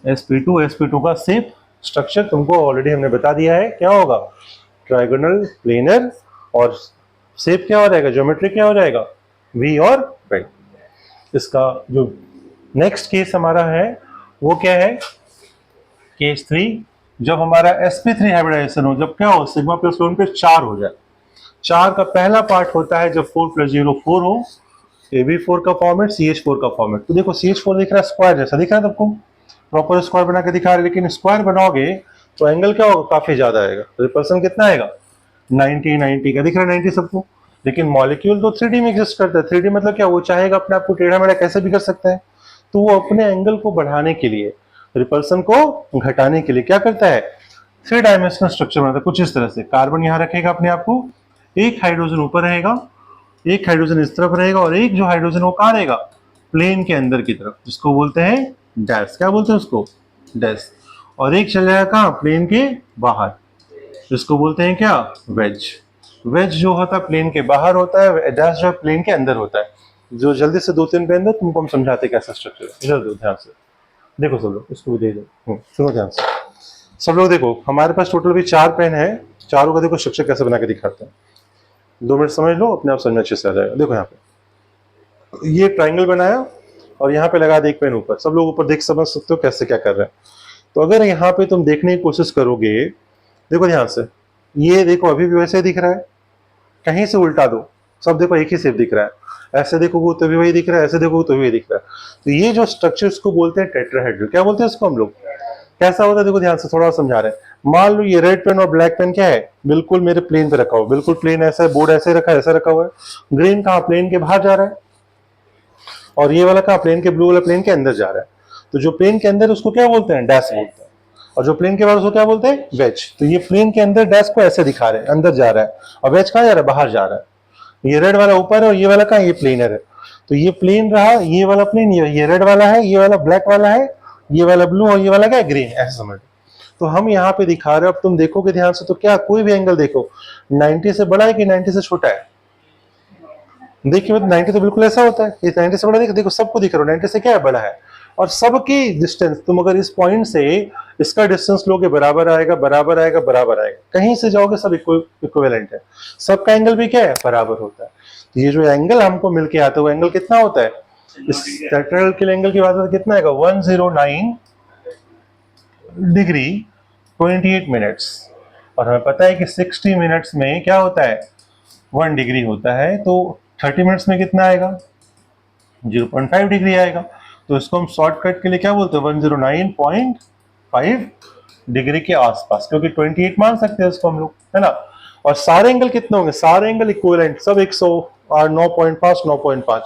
sp2 का सेप स्ट्रक्चर तुमको ऑलरेडी हमने बता दिया है क्या होगा, ट्राइगोनल प्लेनर। और सेप क्या हो जाएगा, ज्योमेट्री क्या हो जाएगा, वी और बेंड। इसका जो नेक्स्ट केस हमारा है वो क्या है, केस 3, जब हमारा sp3 हाइब्रिडाइजेशन हो, जब क्या हो, सिग्मा प्लस लोन पेयर 4 हो जाए। 4 का पहला पार्ट होता है जब 4 + 0 4 हो, AB4 का फॉर्मेट, CH4 का फॉर्मेट। तो देखो CH4 दिख रहा है स्क्वायर जैसा दिख रहा है सबको, प्रॉपर स्क्वायर बना के दिखा रहा है, लेकिन स्क्वायर बनाओगे तो एंगल क्या होगा, काफी ज्यादा आएगा। रिपल्सन कितना आएगा, 90 का दिख रहा है, 90 सबको। लेकिन मॉलिक्यूल तो 3D में एग्जिस्ट करता है। 3D मतलब क्या, वो चाहेगा अपने आप को टेढ़ा मेढ़ा कैसे भी कर सकता है। तो वो अपने एंगल को बढ़ाने के लिए, रिपल्सन को घटाने के लिए क्या करता है, 3 डायमेंशनल स्ट्रक्चर बनाता है कुछ इस तरह से। कार्बन यहाँ रखेगा अपने आप को, एक हाइड्रोजन ऊपर रहेगा, एक हाइड्रोजन इस तरफ रहेगा और एक जो हाइड्रोजन वो कहाँ रहेगा, प्लेन के अंदर की तरफ, जिसको बोलते हैं डैश। क्या बोलते हैं उसको, डैश। और एक चल जाएगा कहाँ, प्लेन के बाहर, जिसको बोलते हैं क्या, वेज। वेज जो होता है प्लेन के बाहर होता है, डैश जो है प्लेन के अंदर होता है। जो जल्दी से 2-3 पे अंदर तुमको हम समझाते कैसा स्ट्रक्चर है। इधर दो ध्यान से देखो सब लोग, इसको भी दे दो, सुनो ध्यान से सब लोग। देखो हमारे पास टोटल भी 4 पेन है, चारों का देखो स्ट्रक्चर कैसे बना के दिखाते हैं। 2 मिनट समझ लो, अपने आप समझना अच्छे से आ जाएगा। देखो यहाँ पे ये ट्राइंगल बनाया और यहाँ पे लगा दे एक पेन ऊपर, सब लोग ऊपर देख समझ सकते हो कैसे क्या कर रहे हैं। तो अगर यहाँ पे तुम देखने की कोशिश करोगे, देखो ध्यान से, ये देखो अभी भी वैसे दिख रहा है, कहीं से उल्टा दो सब देखो एक ही शेप दिख रहा है। ऐसे देखोगे तो भी वही दिख रहा है, ऐसे देखोगे तो भी वही दिख रहा है। तो ये जो स्ट्रक्चर इसको बोलते हैं टेट्राहेड्रल। क्या बोलते हैं इसको हम लोग, कैसा होता है देखो ध्यान से, थोड़ा समझा रहे हैं। मान लो ये रेड पेन और ब्लैक पेन क्या है, बिल्कुल मेरे प्लेन पे रखा हुआ, बिल्कुल प्लेन ऐसा है, बोर्ड ऐसे रखा है, ऐसा रखा हुआ है। ग्रीन कहाँ, प्लेन के बाहर जा रहा है, और ये वाला कहाँ, प्लेन के, ब्लू वाला प्लेन के अंदर जा रहा है। तो जो प्लेन के अंदर उसको क्या बोलते हैं, डैश बोलते हैं, और जो प्लेन के बाहर उसको क्या बोलते हैं, वेज। तो ये प्लेन के अंदर डैश को ऐसे दिखा रहे हैं, अंदर जा रहा है, और वेज कहाँ जा रहा है, बाहर जा रहा है। ये रेड वाला ऊपर है और ये वाला कहाँ, ये प्लेनर है। तो ये प्लेन रहा, ये वाला प्लेन, ये रेड वाला है, ये वाला ब्लैक वाला है, ये वाला ब्लू और ये वाला क्या, ग्रीन, ऐसे समझ। तो हम यहाँ पे दिखा रहे हैं, अब तुम देखोगे ध्यान से तो क्या, कोई भी एंगल देखो 90 से बड़ा है कि 90 से छोटा है, देखिए 90 तो बिल्कुल ऐसा होता है, ये 90 से बड़ा देखो, देखो सबको दिख रहा है 90 से क्या है, बड़ा है। और सबकी डिस्टेंस तुम अगर इस पॉइंट से इसका डिस्टेंस लोगे बराबर आएगा, बराबर आएगा, बराबर आएगा। कहीं से जाओगे सब इक्विवेलेंट है, सबका एंगल भी क्या है, बराबर होता है। तो ये जो एंगल हमको मिलके आता है वो एंगल कितना होता है, इस टेट्राहेड्रल के एंगल की बात है कितना आएगा, 109 डिग्री 28 मिनट्स। और हमें पता है कि 60 मिनट्स में क्या होता है, 1 डिग्री होता है। तो 30 मिनट्स में कितना आएगा, 0.5 डिग्री आएगा। तो इसको हम शॉर्टकट के लिए क्या बोलते हैं, 109.5 डिग्री के आसपास, क्योंकि 28 मान सकते हैं इसको हम लोग, है ना। और सारे एंगल कितने होंगे, सारे एंगल इक्विवेलेंट, सब 109.5 9.5।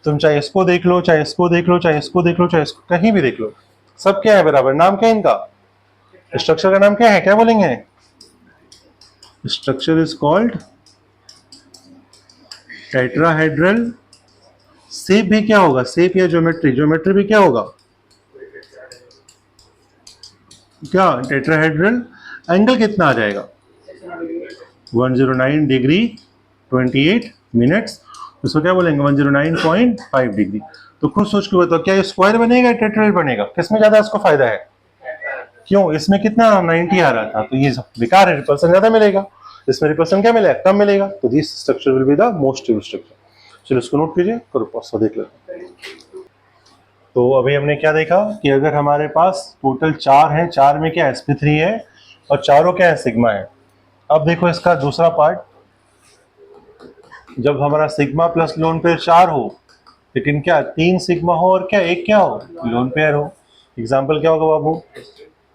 तुम चाहे इसको देख लो, चाहे इसको देख लो, चाहे इसको देख लो, चाहे इसको कहीं भी देख लो, सब क्या है, बराबर। नाम क्या है इनका, स्ट्रक्चर का नाम क्या है, क्या बोलेंगे, structure is called tetrahedral. Shape भी क्या होगा, शेप या ज्योमेट्री, ज्योमेट्री भी क्या होगा, क्या, टेट्राहेड्रल। एंगल कितना आ जाएगा, 109 डिग्री 28 मिनट्स, इसको क्या बोलेंगे, 109.5 डिग्री। तो खुद सोच के बताओ, क्या ये स्क्वायर बनेगा, टेट्राहेड्रल बनेगा, किसमें ज्यादा इसको फायदा है, क्यों, इसमें कितना 90 आ रहा था, तो ये बेकार है, रिपल्सन ज्यादा मिलेगा, इसमें रिपल्सन क्या मिलेगा, कम मिलेगा। तो this structure will be the most stable structure. चलो इसको नोट कीजिए, करो पॉज, देख लेते हैं। तो अभी हमने क्या देखा कि अगर हमारे पास टोटल 4 है, 4 में क्या sp3 है और चारों क्या है, सिग्मा है। अब देखो इसका दूसरा पार्ट, जब हमारा सिग्मा प्लस लोन पेयर 4 हो, लेकिन क्या 3 सिग्मा हो और क्या एक क्या हो, लोन पेयर हो। एग्जाम्पल क्या होगा बाबू,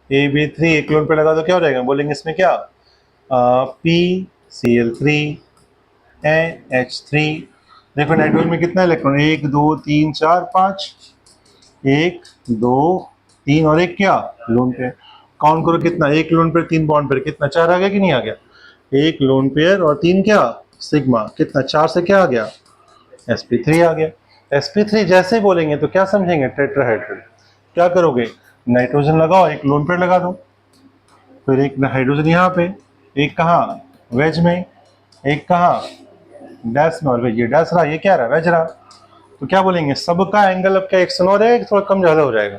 AB3 एक लोन पेयर लगा तो क्या हो जाएगा, बोलेंगे इसमें क्या, PCl3 NH3। देखो नाइट्रोजन में कितना इलेक्ट्रॉन, 1 2 3 4 5, 1 2 3 और एक क्या लोन पेयर। काउंट करो कितना, एक लोन पेयर 3 बॉन्ड पेयर, कितना 4 आ गया कि नहीं आ गया। एक लोन पेयर और 3 क्या सिग्मा, कितना 4 से क्या आ गया sp3 आ गया। sp3 जैसे ही बोलेंगे तो क्या समझेंगे, टेट्राहाइड्रल। क्या करोगे, नाइट्रोजन लगाओ, एक लोन पेयर लगा दो, फिर एक हाइड्रोजन यहाँ पे, एक कहाँ वेज में, एक कहाँ डैश में, और वेज ये डैश रहा, ये क्या रहा वेज रहा। तो क्या बोलेंगे, सबका एंगल अब क्या एक सन हो जाएगा, थोड़ा कम ज्यादा हो जाएगा।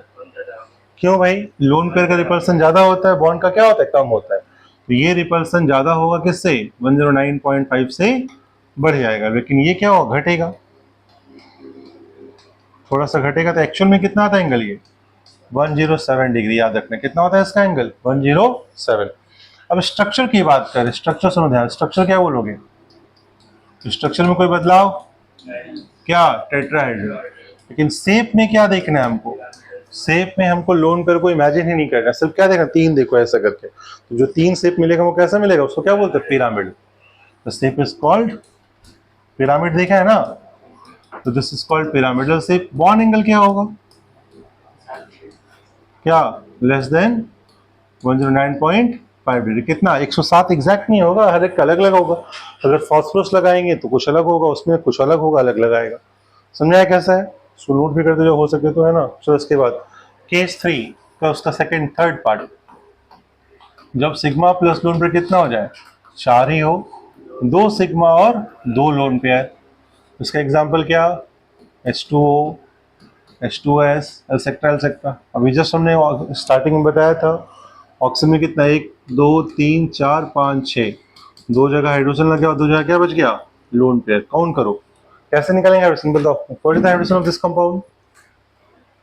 क्यों भाई, लोन पेयर का रिपल्सन ज्यादा होता है, बॉन्ड का क्या होता है कम होता है। तो ये रिपल्सन ज्यादा होगा किससे, 109.5 से बढ़ जाएगा, लेकिन ये क्या होगा घटेगा, थोड़ा सा घटेगा। तो एक्चुअल में कितना आता है एंगल, ये 107 डिग्री, याद रखना कितना होता है इसका एंगल 107। अब स्ट्रक्चर की बात करें, स्ट्रक्चर सुनो ध्यान, स्ट्रक्चर क्या बोलोगे, तो स्ट्रक्चर में कोई बदलाव, क्या टेट्राहेड्रल। लेकिन शेप में क्या देखना है हमको, शेप में हमको लोन पेयर को इमेजिन ही नहीं करना, सिर्फ क्या देखना, तीन देखो ऐसा करके, तो जो तीन शेप मिलेगा वो कैसा मिलेगा, उसको क्या बोलते हैं pyramid. The shape is called pyramid, देखा है ना, तो this is called pyramidal shape. Bond angle क्या होगा, क्या लेस देन 109.5 डिग्री, कितना 107 एग्जैक्ट नहीं होगा, हर एक का अलग अलग होगा। अगर फॉस्फोरस लगाएंगे तो कुछ अलग होगा, उसमें कुछ अलग होगा, अलग लगाएगा। समझाया कैसा है, उसको नोट भी कर दो जो हो सके तो, है ना। चलो इसके बाद केस 3 का उसका सेकंड थर्ड पार्ट, जब सिग्मा प्लस लोन पेयर कितना हो जाए, 4 ही हो, 2 सिग्मा और 2 लोन पेयर। इसका एग्जाम्पल क्या, H2O H2S एटसेट्रा एटसेट्रा। अभी जस्ट हमने स्टार्टिंग में बताया था, ऑक्सीजन में कितना 1 2 3 4 5 6, 2 जगह हाइड्रोजन लग गया और 2 जगह क्या बच गया लोन पेयर। काउंट करो कैसे निकालेंगे हाइड्रोजन, बताओ what is the hydrogen of this compound,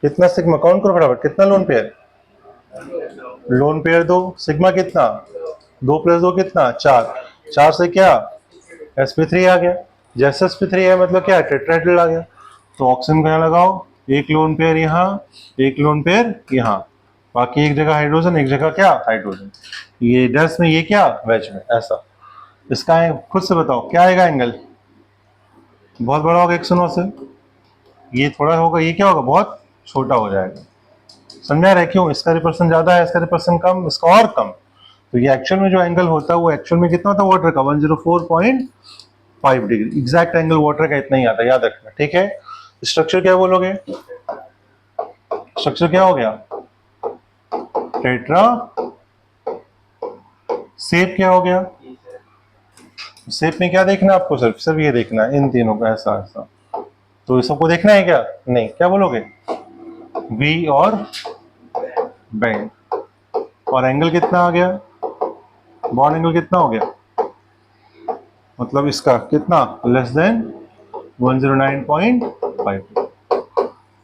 कितना सिग्मा, काउंट करो फटाफट, कितना lone pair, lone pair 2, sigma कितना 2 + 2 कितना 4, 4 से क्या sp3 आ गया। जैसे sp3 है मतलब क्या टेट्राहेड्रल आ गया। तो ऑक्सीजन का लगाओ, एक लोन पेयर यहाँ, एक लोन पेयर यहाँ, बाकी एक जगह हाइड्रोजन, एक जगह क्या हाइड्रोजन, ये डैश में, ये क्या वेज में, ऐसा। इसका खुद से बताओ क्या आएगा एंगल, बहुत बड़ा होगा 109 से, ये थोड़ा होगा, ये क्या होगा बहुत छोटा हो जाएगा। समझा रहे क्यों, इसका रिपल्सन ज्यादा है, इसका रिपल्सन कम, इसका और कम। तो ये एक्चुअल में जो एंगल होता है वो एक्चुअल में कितना होता है वाटर का 104.5 डिग्री, एग्जैक्ट एंगल वाटर का इतना ही आता है, याद रखना ठीक है। स्ट्रक्चर क्या बोलोगे, स्ट्रक्चर क्या हो गया टेट्रा, शेप क्या हो गया, शेप में क्या देखना है आपको, सिर्फ ये देखना है इन तीनों का, ऐसा ऐसा। तो इस सबको देखना है क्या, नहीं, क्या बोलोगे वी और बेंड, और एंगल कितना आ गया, बॉन्ड एंगल कितना हो गया, मतलब इसका कितना लेस देन 109.5।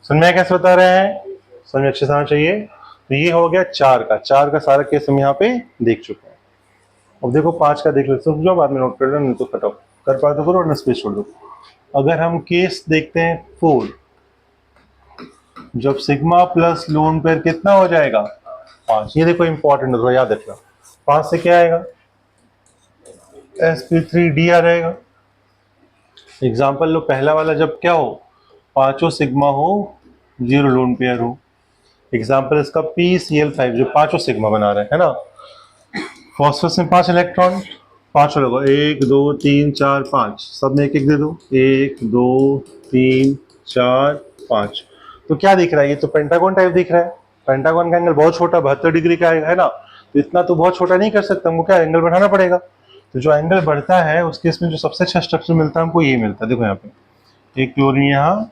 समझ में कैसे बता रहे हैं, समझ अच्छे से आना चाहिए। तो ये हो गया 4 का सारा केस हम यहाँ पे देख चुके हैं। अब देखो 5 का देख लेते हैं, समझो बाद में नोट कर लो, नहीं तो कट ऑफ कर पाए तो करो और स्पेस छोड़ दो। अगर हम केस देखते हैं 4, जब सिग्मा प्लस लोन पेयर कितना हो जाएगा 5, ये देखो इंपॉर्टेंट है, याद रखना 5 से क्या आएगा sp3d आ जाएगा। एग्जाम्पल लो पहला वाला, जब क्या हो पांचों सिग्मा हो 0 लोन पेयर हो। एग्जाम्पल इसका PCl5 जो पांचों सिग्मा बना रहे हैं, है ना। फॉस्फोरस में 5 इलेक्ट्रॉन, पांचों लोग 1 2 3 4 5, सब में एक एक दे दो, 1 2 3 4 5। तो क्या दिख रहा है, ये तो पेंटागन टाइप दिख रहा है। पेंटागन का एंगल बहुत छोटा 72 डिग्री का है ना, तो इतना तो बहुत छोटा नहीं कर सकता, हमको क्या एंगल बढ़ाना पड़ेगा। तो जो एंगल बढ़ता है उसके इसमें जो सबसे अच्छा स्ट्रक्चर मिलता है हमको, ये मिलता है। देखो यहाँ पे एक क्लोरीन यहाँ,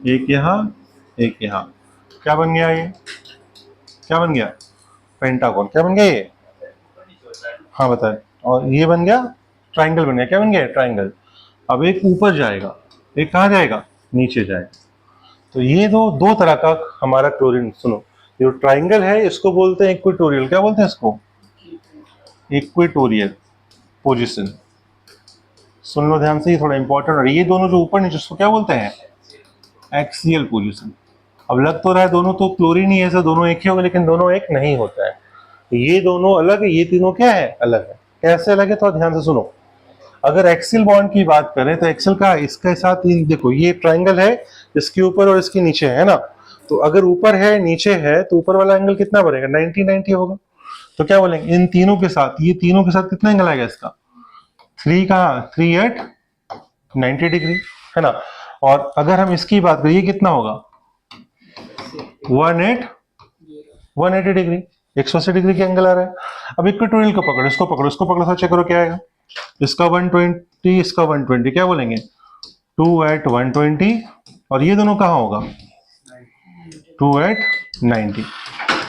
एक यहाँ, एक यहाँ, क्या बन गया ये, क्या बन गया पेंटागन, क्या बन गया ये, हाँ बताए, और ये बन गया ट्राइंगल बन गया, क्या बन गया ट्राइंगल। अब एक ऊपर जाएगा, एक कहाँ जाएगा नीचे जाएगा। तो ये दो तरह का हमारा क्लोरीन, सुनो जो ट्राइंगल है इसको बोलते हैं इक्वेटोरियल, क्या बोलते हैं इसको इक्वेटोरियल पोजीशन। सुन लो ध्यान से, ये थोड़ा इंपॉर्टेंट। और ये दोनों जो ऊपर नीचे उसको क्या बोलते हैं एक्सियल पोजीशन। अब लग तो रहा है दोनों तो क्लोरीन ही है, ऐसा दोनों एक ही होगा, लेकिन दोनों एक नहीं होता है। ये दोनों अलग है, ये तीनों क्या है अलग है। कैसे अलग है, थोड़ा ध्यान से सुनो। अगर एक्सियल बॉन्ड की बात करें तो एक्सियल का इसके साथ देखो ये ट्राइंगल है, इसके ऊपर और इसके नीचे है ना, तो अगर ऊपर है नीचे है तो ऊपर वाला एंगल कितना बनेगा, 90 होगा। तो क्या बोलेंगे इन तीनों के साथ, ये तीनों के साथ कितना एंगल आएगा इसका, 3 का 3 एट 90 डिग्री है ना। और अगर हम इसकी बात करें ये कितना होगा, 180 डिग्री, 180 डिग्री के एंगल आ रहा है। अब इक्वेटोरियल को पकड़ो, इसको पकड़ो, इसको पकड़ो, चेक करो क्या आएगा, इसका 120, इसका 120, क्या बोलेंगे 2 एट 120, और ये दोनों कहाँ होगा 2 एट 90।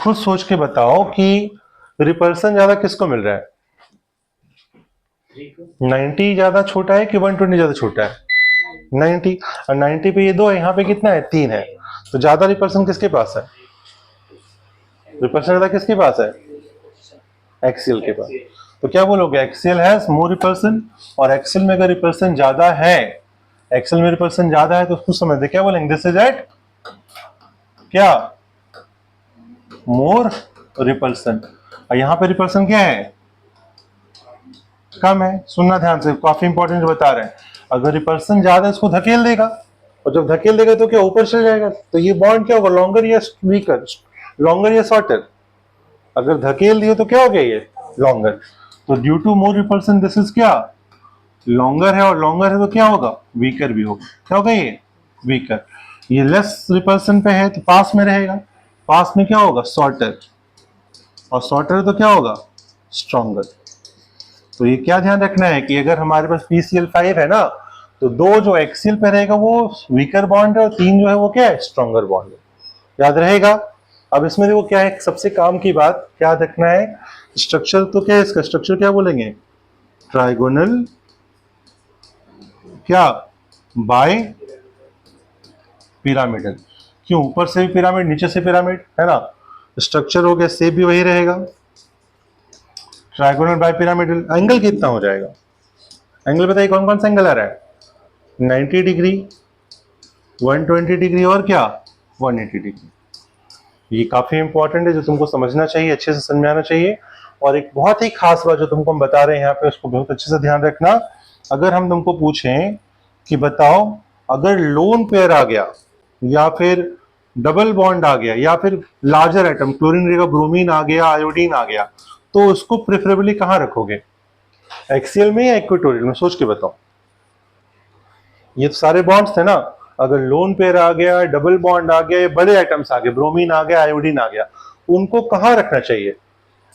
खुद सोच के बताओ कि रिपल्सन ज्यादा किसको मिल रहा है, 90 ज्यादा छोटा है कि 120 ज्यादा छोटा है, 90। और 90 पे ये दो है, यहाँ पे कितना है 3 है, तो ज्यादा रिपल्सन किसके पास है, रिपल्सन ज्यादा किसके पास है, एक्सियल के पास। तो क्या बोलोगे एक्सियल हैज मोर रिपल्सन, और एक्सियल में अगर रिपल्सन ज्यादा है, एक्सियल में रिपल्सन ज्यादा है तो उसको समझ दे, क्या बोलेंगे दिस इज एट क्या मोर रिपल्सन, और यहाँ पे रिपल्सन क्या है कम है। सुनना ध्यान से, काफी इंपॉर्टेंट बता रहे हैं, अगर रिपल्सन ज्यादा है इसको धकेल देगा, और जब धकेल देगा तो क्या ऊपर चल जाएगा, तो ये बॉन्ड क्या होगा लॉन्गर या वीकर, लॉन्गर या शॉर्टर, अगर धकेल दिए तो क्या हो गया ये लॉन्गर। तो due to more repulsion this is क्या लॉन्गर है, और लॉन्गर है तो क्या होगा वीकर भी होगा, क्या होगा ये वीकर। ये लेस रिपल्सन पे है तो पास में रहेगा, पास में क्या होगा शॉर्टर, और शॉर्टर है तो क्या होगा स्ट्रॉन्गर। तो ये क्या ध्यान रखना है कि अगर हमारे पास PCl5 है ना, तो 2 जो एक्सियल पे रहेगा वो वीकर बॉन्ड है, और 3 जो है वो क्या है स्ट्रॉन्गर बॉन्ड है, याद रहेगा। अब इसमें देखो क्या है, सबसे काम की बात क्या रखना है, स्ट्रक्चर तो क्या है इसका, स्ट्रक्चर क्या बोलेंगे ट्राइगोनल क्या बाय पिरामिडल, क्यों ऊपर से भी पिरामिड नीचे से पिरामिड है ना, स्ट्रक्चर हो गया सेप भी वही रहेगा, ट्राइगोनल बाय पिरामिडल। एंगल कितना हो जाएगा, एंगल बताइए कौन कौन सा एंगल आ रहा है, 90 डिग्री, 120 डिग्री और क्या 180 डिग्री। ये काफी इंपॉर्टेंट है जो तुमको समझना चाहिए, अच्छे से समझाना चाहिए। और एक बहुत ही खास बात जो तुमको हम बता रहे हैं यहाँ पे, उसको बहुत अच्छे से ध्यान रखना। अगर हम तुमको पूछें कि बताओ अगर लोन पेयर आ गया, या फिर डबल बॉन्ड आ गया, या फिर लार्जर एटम क्लोरीन रहेगा, ब्रोमीन आ गया, आयोडीन आ गया, तो उसको प्रेफरेबली कहाँ रखोगे, एक्सियल में या इक्वेटोरियल में, सोच के बताओ। ये तो सारे बॉन्ड्स थे ना, अगर लोन पेयर आ गया, डबल बॉन्ड आ गया, बड़े आइटम्स आ गए, ब्रोमीन आ गया, आयोडीन आ गया, उनको कहाँ रखना चाहिए,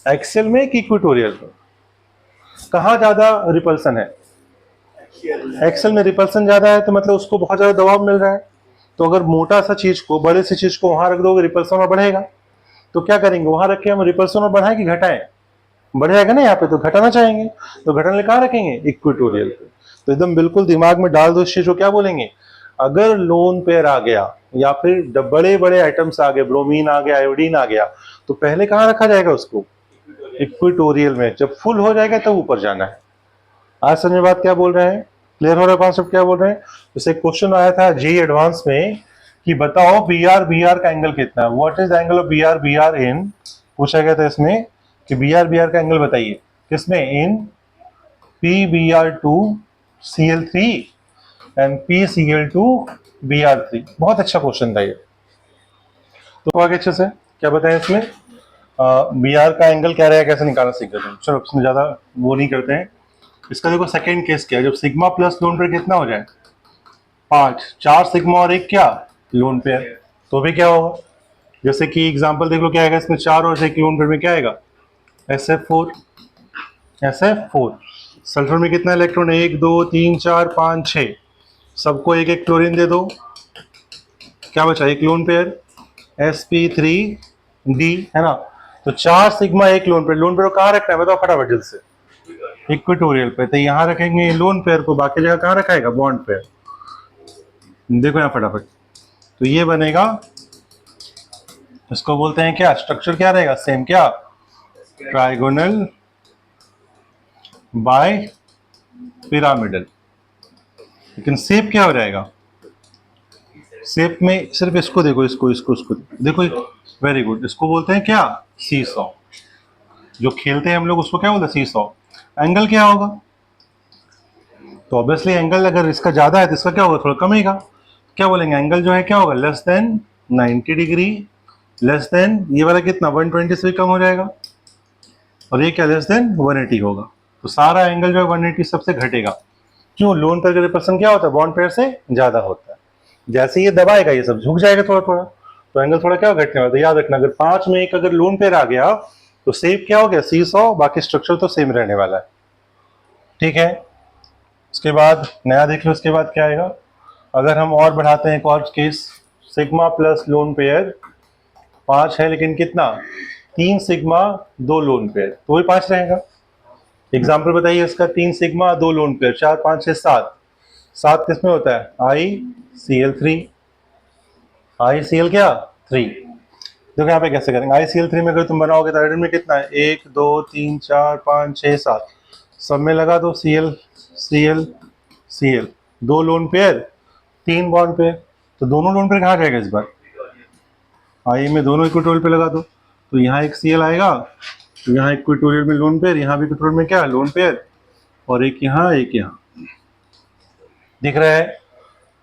एक्सियल में कि इक्वेटोरियल में, कहाँ ज्यादा रिपल्सन है, एक्सियल में रिपल्सन ज्यादा है, तो मतलब उसको बहुत ज्यादा दबाव मिल रहा है। तो अगर मोटा सा चीज को, बड़े सी चीज को वहां रख दोगे, रिपल्सन और बढ़ेगा, तो क्या करेंगे वहां रख के हम रिपल्सन और बढ़ाएं कि घटाएं, बढ़ेगा ना यहाँ पे, तो घटाना चाहेंगे, तो घटाने कहाँ रखेंगे इक्वेटोरियल पे। तो एकदम बिल्कुल दिमाग में डाल दो इस चीज को, क्या बोलेंगे अगर लोन पेयर आ गया, या फिर बड़े बड़े आइटम्स आ गए, ब्रोमीन आ गया, आयोडीन आ गया, तो पहले कहाँ रखा जाएगा उसको इक्वेटोरियल में, जब फुल हो जाएगा तब ऊपर जाना है। आज समझ में बात क्या बोल रहे हैं, क्लियर हो रहा है कॉन्सेप्ट क्या बोल रहे हैं। जैसे क्वेश्चन आया था जी एडवांस में कि बताओ बी आर का एंगल कितना है, what is angle of B R in, पूछा गया था इसमें कि बी आर का एंगल बताइए किसमें, इन PBr2 Cl3 and PCl2 Br3। बहुत अच्छा क्वेश्चन था ये। तो आगे अच्छे से क्या बताएं इसमें, Br का एंगल क्या रहेगा, कैसे निकालना सीख लेते हैं। चलो इसमें ज्यादा वो नहीं करते हैं। इसका देखो सेकंड केस क्या है, जब सिग्मा प्लस लोन पेयर कितना हो जाए 5, 4 सिग्मा और एक क्या लोन पेयर, तो भी क्या होगा, जैसे कि एग्जांपल देख लो क्या आएगा इसमें, 4 और 1 लोन पेयर में क्या आएगा SF4, SF4। सल्फर में कितना इलेक्ट्रॉन, 1 2 3 4 5 6, सबको एक एक क्लोरीन दे दो, क्या बचा एक लोन पेयर sp3d है ना। तो 4 सिग्मा एक लोन पेयर को कहाँ रखना है बताओ फटाफट जल्द से, इक्वेटोरियल पे। तो यहाँ रखेंगे लोन पेयर को, बाकी जगह कहाँ रखाएगा बॉन्ड पेयर, देखो यहाँ फटाफट। तो ये बनेगा, इसको बोलते हैं क्या, स्ट्रक्चर क्या रहेगा सेम, क्या ट्राइगोनल बाय पिरामिडल। लेकिन शेप क्या हो जाएगा, शेप में सिर्फ इसको देखो, इसको देखो, वेरी गुड, इसको बोलते हैं क्या सी सॉ। जो खेलते हैं हम लोग उसको क्या बोलते हैं सी सॉ। एंगल क्या होगा, तो ऑब्वियसली एंगल अगर इसका ज़्यादा है तो इसका क्या होगा, थोड़ा कमेगा। क्या बोलेंगे, एंगल जो है क्या होगा, less than 90 degree, less than ये वाला कितना 120 से भी कम हो जाएगा, और ये क्या लेस देन 180 होगा। तो सारा एंगल जो है 180 सबसे घटेगा। क्यों, लोन पेयर का रिपल्सन क्या होता है, बॉन्ड पेयर से ज़्यादा होता है। जैसे ये दबाएगा ये सब झुक जाएगा थोड़ा थोड़ा, तो एंगल थोड़ा क्या घटने वाला। तो याद रखना, अगर 5 में एक अगर लोन पेयर आ गया तो शेप क्या हो गया, सीसॉ, बाकी स्ट्रक्चर तो सेम रहने वाला है। ठीक है, उसके बाद नया देख लो, उसके बाद क्या आएगा। अगर हम और बढ़ाते हैं एक और case, sigma plus lone pair 5 है, लेकिन कितना 3 सिग्मा 2 लोन पेयर, तो वही 5 रहेगा। एग्जाम्पल बताइए इसका, 3 सिग्मा 2 लोन पेयर, 4 5 6 7, 7 किस में होता है, ICl3, ICl क्या 3। देखो यहाँ पे कैसे करेंगे, ICl3 में अगर तुम बनाओगे तो आइडन में कितना है, 1 2 3 4 5 6 7, सब में लगा दो Cl Cl Cl, 2 lone pair 3 bond pair, तो दोनों लोन पेयर कहाँ जाएगा इस बार, आई में दोनों इक्वेटोरियल पे लगा दो, तो यहाँ एक Cl आएगा, तो यहाँ इक्वेटोरियल में लोन पेयर, यहाँ भी इक्वेटोरियल में क्या लोन पेयर, और एक यहाँ एक यहाँ, दिख रहा है,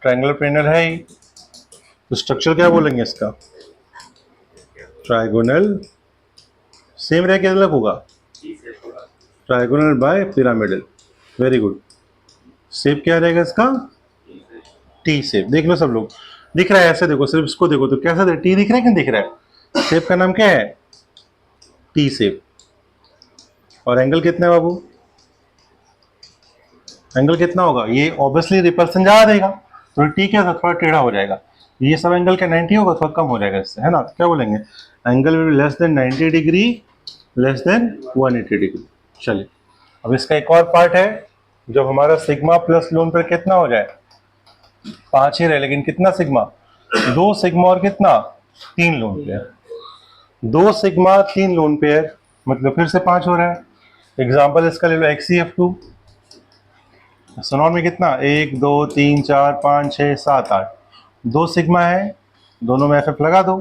ट्रायंगुलर पैनल है ही। तो स्ट्रक्चर क्या बोलेंगे इसका, ट्राइगोनल, सेम रह के अलग होगा, trigonal bipyramidal, very good. Shape क्या रहेगा इसका, टी शेप। देख लो सब लोग, दिख रहा है ऐसे, देखो सिर्फ इसको देखो तो कैसा दे, टी दिख रहा है कि दिख रहा है, शेप का नाम क्या है, टी शेप। और एंगल कितना है बाबू, एंगल कितना होगा, ये ऑब्वियसली रिपल्सन ज्यादा देगा, तो टी क्या था, थोड़ा टेढ़ा हो जाएगा। ये सब एंगल क्या 90 होगा, थोड़ा कम हो जाएगा इससे, है ना। क्या बोलेंगे, angle will be less than 90 degree, less than 180 degree. चलिए, अब इसका एक और पार्ट है, जब हमारा सिग्मा प्लस लोन पर कितना हो जाए, 5 ही रहे, लेकिन कितना सिग्मा, 2 सिग्मा और कितना 3 lone pair, 2 sigma 3 lone pair, मतलब फिर से 5 हो रहा है। एग्जाम्पल इसका ले लो, XCF2, सोनॉन में कितना 1 2 3 4 5 6 7 8, 2 सिग्मा है, दोनों में FF लगा दो,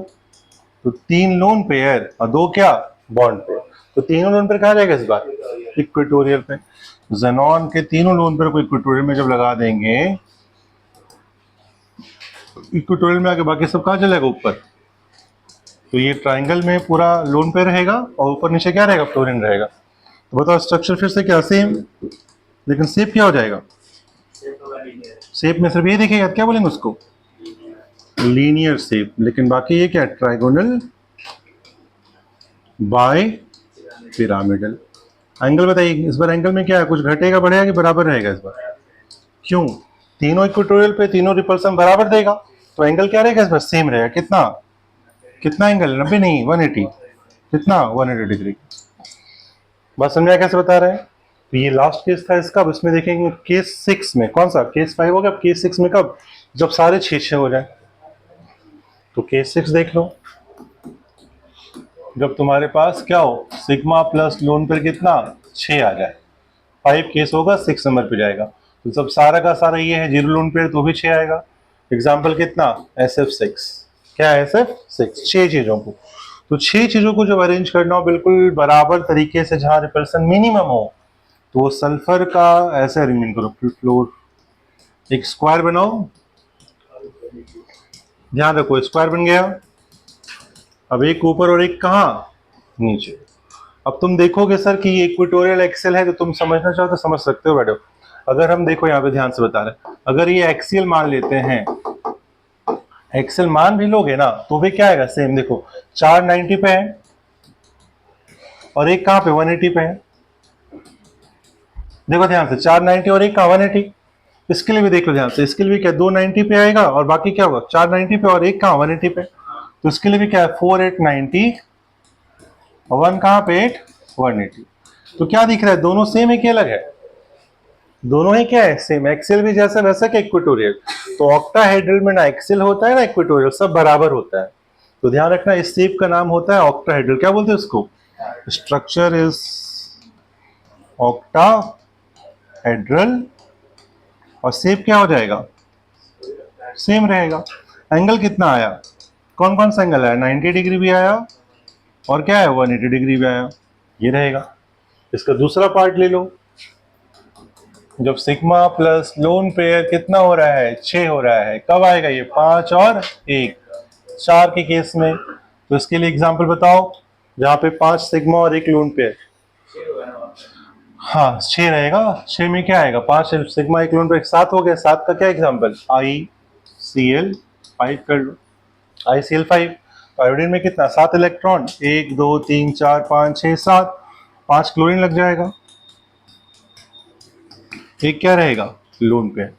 तो 3 लोन पेयर और 2 क्या बॉन्ड पेयर, तो तीनों लोन पेयर कहाँ जाएगा इस बार, इक्वेटोरियल पे। जेनॉन के तीनों लोन पेयर को इक्वेटोरियल में जब लगा देंगे, इक्वेटोरियल में आके बाकी सब कहाँ चलेगा ऊपर, तो ये ट्राइंगल में पूरा लोन पेयर रहेगा और ऊपर नीचे क्या रहेगा, फ्लोरीन रहेगा। तो बताओ स्ट्रक्चर फिर से क्या सेम, लेकिन शेप क्या हो जाएगा, शेप में सिर्फ ये दिखेगा, क्या बोलेंगे उसको, लीनियर शेप, लेकिन बाकी ये क्या, ट्राइगोनल बाय पिरामिडल। एंगल बताइए इस बार, एंगल में क्या है, कुछ घटेगा बढ़ेगा कि बराबर रहेगा इस बार, क्यों, तीनों इक्वेटोरियल पे तीनों रिपल्सन बराबर देगा, तो एंगल क्या रहेगा इस बार, सेम रहेगा। कितना कितना एंगल, 90 नहीं 180, कितना 180 डिग्री। बात समझा कैसे बता रहे हैं। तो ये लास्ट केस था इसका। अब इसमें देखेंगे केस 6 में, कौन सा केस 5 हो गया, केस 6 में कब, जब सारे 6 हो जाए। तो केस 6 देख लो, जब तुम्हारे पास क्या हो, सिग्मा प्लस लोन पर कितना 6 आ जाए, 5 केस होगा, 6 नंबर पे जाएगा। तो जब सारा का सारा ये है 0 लोन पे तो भी 6 आएगा। एग्जाम्पल कितना, SF6, क्या है SF6, 6 चीजों को। तो 6 चीजों को जब अरेंज करना हो बिल्कुल बराबर तरीके से, जहां रिपल्सन मिनिमम हो, तो वो सल्फर का ऐसे अरेंजमेंट करो, फ्लोर एक स्क्वायर बनाओ, ध्यान रखो स्क्वायर बन गया। अब एक ऊपर और एक कहाँ, नीचे। अब तुम देखोगे सर कि ये इक्वेटोरियल एक्सेल है, तो तुम समझना चाहो तो समझ सकते हो बैठो। अगर हम देखो यहाँ पे ध्यान से बता रहे, अगर ये एक्सियल मान लेते हैं, एक्सेल मान भी लोगे ना, तो भी क्या आएगा सेम। देखो 490 पे है और एक कहाँ पे 180 पे है, देखो ध्यान से 490 और एक कहाँ 180। इसके लिए भी देख लो ध्यान से, इसके लिए भी क्या 290 पे आएगा और बाकी क्या होगा 490 पे और एक कहाँ 180 पे, तो इसके लिए भी क्या है 4890 और 1 कहाँ पे 8 180। तो क्या दिख रहा है, दोनों सेम है कि अलग है, दोनों ही क्या है सेम, एक्सेल भी जैसा वैसा क्या इक्वेटोरियल। तो ऑक्टाहेड्रल में ना एक्सेल होता है ना इक्वेटोरियल, सब बराबर होता है। तो ध्यान रखना इस शेप का नाम होता है ऑक्टाहेड्रल। क्या बोलते हैं उसको, स्ट्रक्चर इज ऑक्टाहेड्रल, और शेप क्या हो जाएगा, सेम रहेगा। एंगल कितना आया, कौन कौन सा एंगल आया, 90 डिग्री भी आया और क्या है 180 डिग्री भी आया, ये रहेगा। इसका दूसरा पार्ट ले लो, जब सिग्मा प्लस लोन पेयर कितना हो रहा है, 6 हो रहा है, कब आएगा ये, 5 और 1, 4 के केस में। तो इसके लिए एग्जांपल बताओ जहाँ पे 5 सिग्मा और 1 लोन पेयर। हाँ 6 रहेगा, 6 में क्या आएगा, 5 सिग्मा 1 लोन पेयर, 7 हो गया। 7 का क्या एग्जांपल, ICl5 कर लो, ICl5। तो आयोडीन में कितना, 7 इलेक्ट्रॉन, 1 2 3 4 5 6 7, 5 क्लोरीन लग जाएगा, एक क्या रहेगा, लोन पेयर।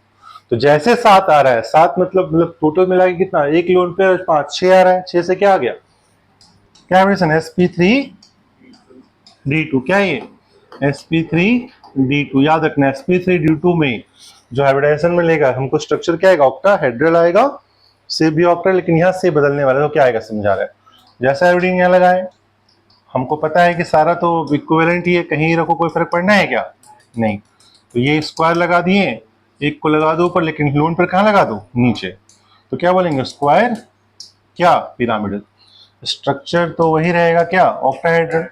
तो जैसे 7 आ रहा है, 7 मतलब टोटल मिला के कितना, 1 लोन पेयर, 5 6 आ रहा है, 6 से क्या आ गया, क्या हाइब्रिडेशन, sp3d2, क्या ये sp3d2, याद रखना sp3d2 में जो हाइब्रिडाइजेशन में लेगा हमको स्ट्रक्चर क्या आएगा, ऑक्टाहेड्रल आएगा, से भी ऑक्टा, लेकिन यहाँ से बदलने वाला, तो क्या आएगा समझा रहा है। जैसा आयोडीन यहाँ लगाए, हमको पता है कि सारा तो इक्विवेलेंट ही है, कहीं रखो कोई फर्क पड़ना है क्या, नहीं। तो ये स्क्वायर लगा दिए, एक को लगा दो ऊपर, लेकिन लोन पर कहाँ लगा दो, नीचे। तो क्या बोलेंगे, स्क्वायर क्या, पिरामिडल। स्ट्रक्चर तो वही रहेगा क्या, ऑक्टाहेड्रल,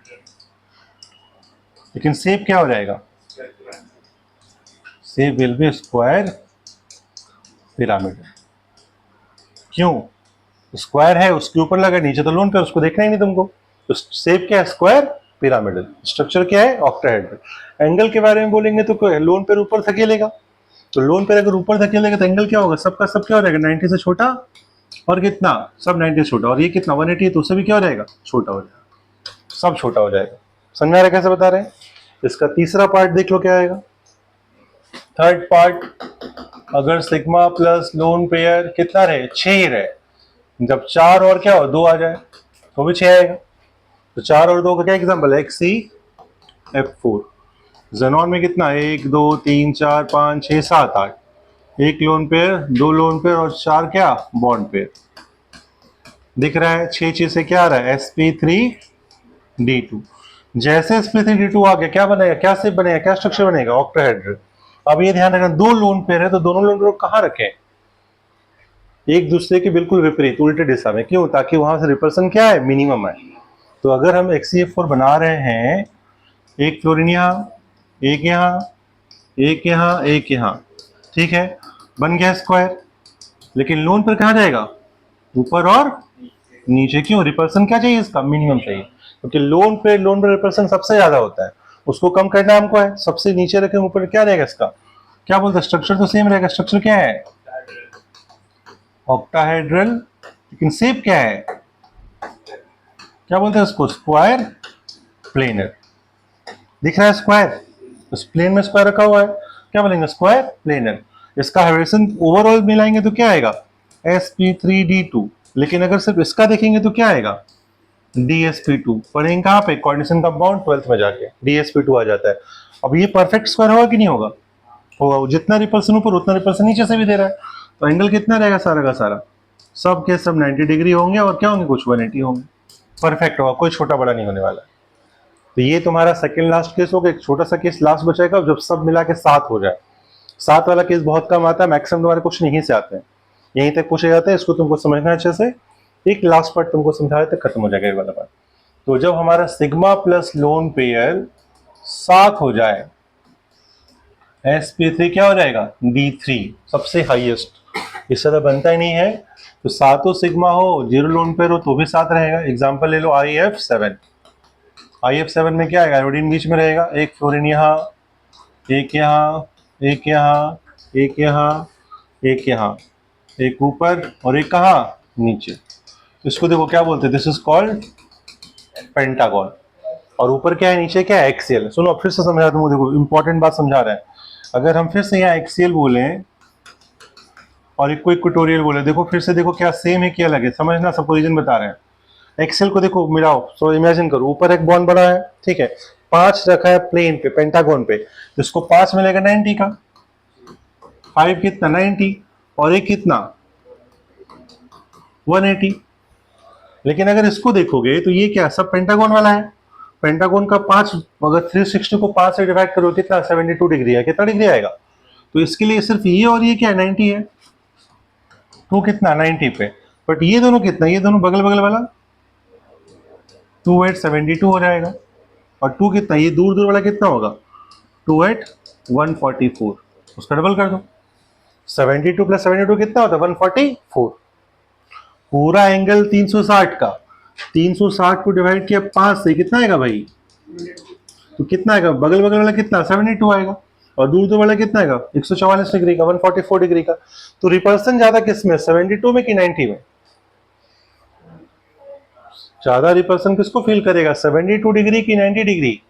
लेकिन शेप क्या हो जाएगा, shape will be square pyramidal. क्यों, स्क्वायर है उसके ऊपर लगा, नीचे तो लोन पे, उसको देखना ही नहीं तुमको। तो शेप क्या है, स्क्वायर पिरामिडल, स्ट्रक्चर क्या है, ऑक्टाहेड्रल। एंगल के बारे में बोलेंगे तो लोन पे ऊपर धकेलेगा, तो लोन पे अगर ऊपर धकेलेगा तो एंगल क्या होगा, सबका सब क्या हो जाएगा, 90 से छोटा, और कितना, सब 90 से छोटा, और ये कितना 180 है, तो उससे भी क्या हो जाएगा, छोटा हो जाएगा, सब छोटा हो जाएगा। समझ में आ रहा है कैसे बता रहे हैं। इसका तीसरा पार्ट देख लो क्या आएगा, थर्ड पार्ट, अगर सिग्मा प्लस लोन पेयर कितना रहे, 6 ही रहे, जब 4 और क्या हो, 2 आ जाए तो भी 6 आएगा। तो 4 और 2 का क्या एग्जाम्पल है, XeF4। जेनॉन में कितना, 1 2 3 4 5 6 7 8, एक लोन पेयर, 2 लोन पेयर और 4 क्या, बॉन्ड पेयर। दिख रहा है 6 6 से क्या आ रहा है, sp3d2। जैसे sp3d2 आ गया, क्या बनेगा, क्या शेप बनेगा, क्या स्ट्रक्चर बनेगा, ऑक्टाहेड्रल। अब ये ध्यान रखना, 2 लोन पेयर है तो दोनों लोन पेयर कहाँ रखें, एक दूसरे के बिल्कुल विपरीत, उल्टे दिशा में, क्यों, ताकि वहां से रिपल्सन क्या है, मिनिमम है। तो अगर हम XeF4 बना रहे हैं, एक फ्लोरीन यहाँ, एक यहाँ, एक यहाँ, एक यहाँ, ठीक है, बन गया स्क्वायर। लेकिन लोन पर कहाँ जाएगा, ऊपर और नीचे, क्यों, रिपल्सन क्या चाहिए इसका, मिनिमम चाहिए, क्योंकि लोन पे रिपल्सन सबसे ज्यादा होता है, उसको कम करना हमको है, सबसे नीचे रखे ऊपर क्या रहेगा इसका, क्या बोलते हैं, स्ट्रक्चर तो सेम रहेगा, स्ट्रक्चर क्या है, ऑक्टाहेड्रल, लेकिन शेप क्या है, क्या बोलते हैं उसको, स्क्वायर प्लेनर। दिख रहा है स्क्वायर, उस प्लेन में स्क्वायर रखा हुआ है, क्या बोलेंगे, स्क्वायर प्लेनर। इसका हाइब्रिडेशन ओवरऑल मिलाएंगे तो क्या आएगा, sp3d2, लेकिन अगर सिर्फ इसका देखेंगे तो क्या आएगा, dsp2। पढ़ेंगे कहाँ पे, कोऑर्डिनेशन कंपाउंड 12th में जाके dsp2 आ जाता है। अब ये परफेक्ट स्क्वायर होगा कि नहीं होगा, होगा। जितना रिपल्सन ऊपर उतना रिपल्सन नीचे से भी दे रहा है, तो एंगल कितना रहेगा, सारा का सारा, सब के सब 90 डिग्री होंगे, और क्या होंगे, कुछ 180 होंगे, परफेक्ट होगा, कोई छोटा बड़ा नहीं होने वाला। तो ये तुम्हारा सेकंड लास्ट केस होगा। एक छोटा सा केस लास्ट बचेगा जब सब मिला के 7 हो जाए। 7 वाला केस बहुत कम आता है, मैक्सिमम तुम्हारे क्वेश्चन यहीं से आते हैं, यहीं तक पूछे जाते हैं, इसको तुमको समझना अच्छे से। एक लास्ट पार्ट तुमको समझा देते, खत्म हो जाएगा ये वाला पार्ट। तो जब हमारा सिग्मा प्लस लोन पेयर 7 हो जाए, sp3 क्या हो जाएगा, d3, सबसे हाईएस्ट, इससे तो बनता ही नहीं है। तो 7 सिग्मा हो, 0 लोन पेयर हो तो भी 7 रहेगा। एग्जाम्पल ले लो IF7, IF7 में क्या आएगा, आयोडीन बीच में रहेगा, एक फ्लोरीन यहाँ, एक यहाँ, एक यहाँ, एक यहाँ, एक यहाँ, एक ऊपर और एक कहाँ, नीचे। इसको देखो क्या बोलते हैं, दिस इज कॉल्ड पेंटागन। और ऊपर क्या है, नीचे क्या है, एक्सियल। सुनो फिर से समझा दूँ, देखो इंपॉर्टेंट बात समझा रहे हैं। अगर हम फिर से यहाँ एक्सियल बोले और एक को इक्वेटोरियल बोले, देखो फिर से देखो क्या सेम है क्या अलग है, समझना, सबको रीजन बता रहे हैं। एक्सेल को देखो मिलाओ, तो इमेजिन करो ऊपर एक बॉन्ड बड़ा है, ठीक है, 5 रखा है प्लेन पे, पेंटागन पे, इसको 5 मिलेगा 90 का, 5 कितना 90, और एक कितना 180। लेकिन अगर इसको देखोगे तो ये क्या, सब पेंटागन वाला है। पेंटागन का 5, अगर 360 को 5 से डिवाइड करो कितना, 72 डिग्री है, कितना डिग्री आएगा। तो इसके लिए सिर्फ ये और ये क्या है, 90 है, तो कितना 90 पे। बट ये दोनों कितना, ये दोनों बगल बगल वाला 2 8 72 हो जाएगा। और 2 कितना, ये दूर दूर वाला कितना होगा, 2 8 144, उसका डबल कर दो। 72 प्लस 72 कितना होता है? 144। पूरा एंगल 360 का 360 को डिवाइड किया 5 से, कितना आएगा भाई? तो कितना आएगा? बगल बगल वाला कितना? 72 आएगा। और दूर दूर वाला कितना आएगा? 144 डिग्री का, 144 डिग्री का। तो रिपल्सन ज्यादा किस में? 72 में कि 90 में? ज्यादा रिपल्सन किसको फील करेगा? 72 डिग्री की 90 डिग्री?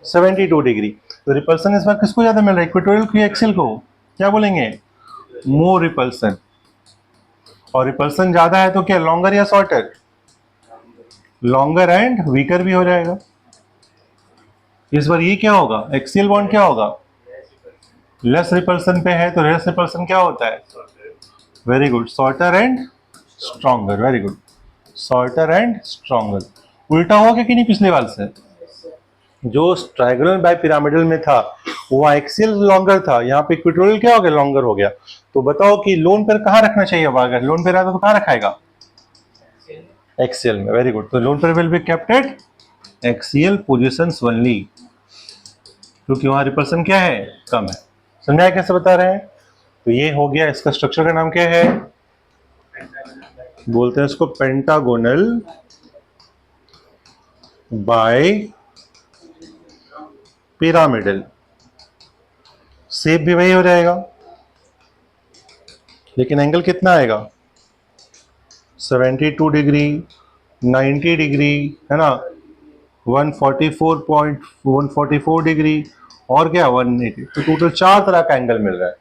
72 डिग्री। तो रिपल्सन इस बार किसको ज्यादा मिल रहा है? इक्वेटोरियल की एक्सिल को? क्या बोलेंगे? More repulsion. और रिपल्सन ज्यादा है तो क्या लॉन्गर या शॉर्टर? लॉन्गर एंड वीकर भी हो जाएगा। इस बार ये क्या होगा? एक्सियल बॉन्ड क्या होगा? लेस रिपल्सन पे है तो लेस रिपल्सन क्या होता है? Very good, shorter and stronger. Very good, shorter and stronger. उल्टा हो गया कि नहीं पिछले बार से? जो ट्रायंगुलर बाय पिरामिडल में था वो एक्सियल लॉन्गर था, यहाँ पे इक्वेटोरियल क्या हो गया? लॉन्गर हो गया। तो बताओ कि लोन पेयर कहाँ रखना चाहिए? अब अगर लोन पेयर आता तो कहाँ रखाएगा? एक्सियल में। Very good. तो lone pair will be kept at axial positions only, क्योंकि वहां रिपल्सन क्या है? कम है। समझाया कैसे बता रहे हैं? तो ये हो गया। इसका स्ट्रक्चर का नाम क्या है? बोलते हैं इसको पेंटागोनल बाय पिरामिडल। शेप भी वही हो जाएगा, लेकिन एंगल कितना आएगा? 72 डिग्री, 90 डिग्री, है ना, 144 डिग्री, और क्या 180। तो टोटल 4 तरह का एंगल मिल रहा है,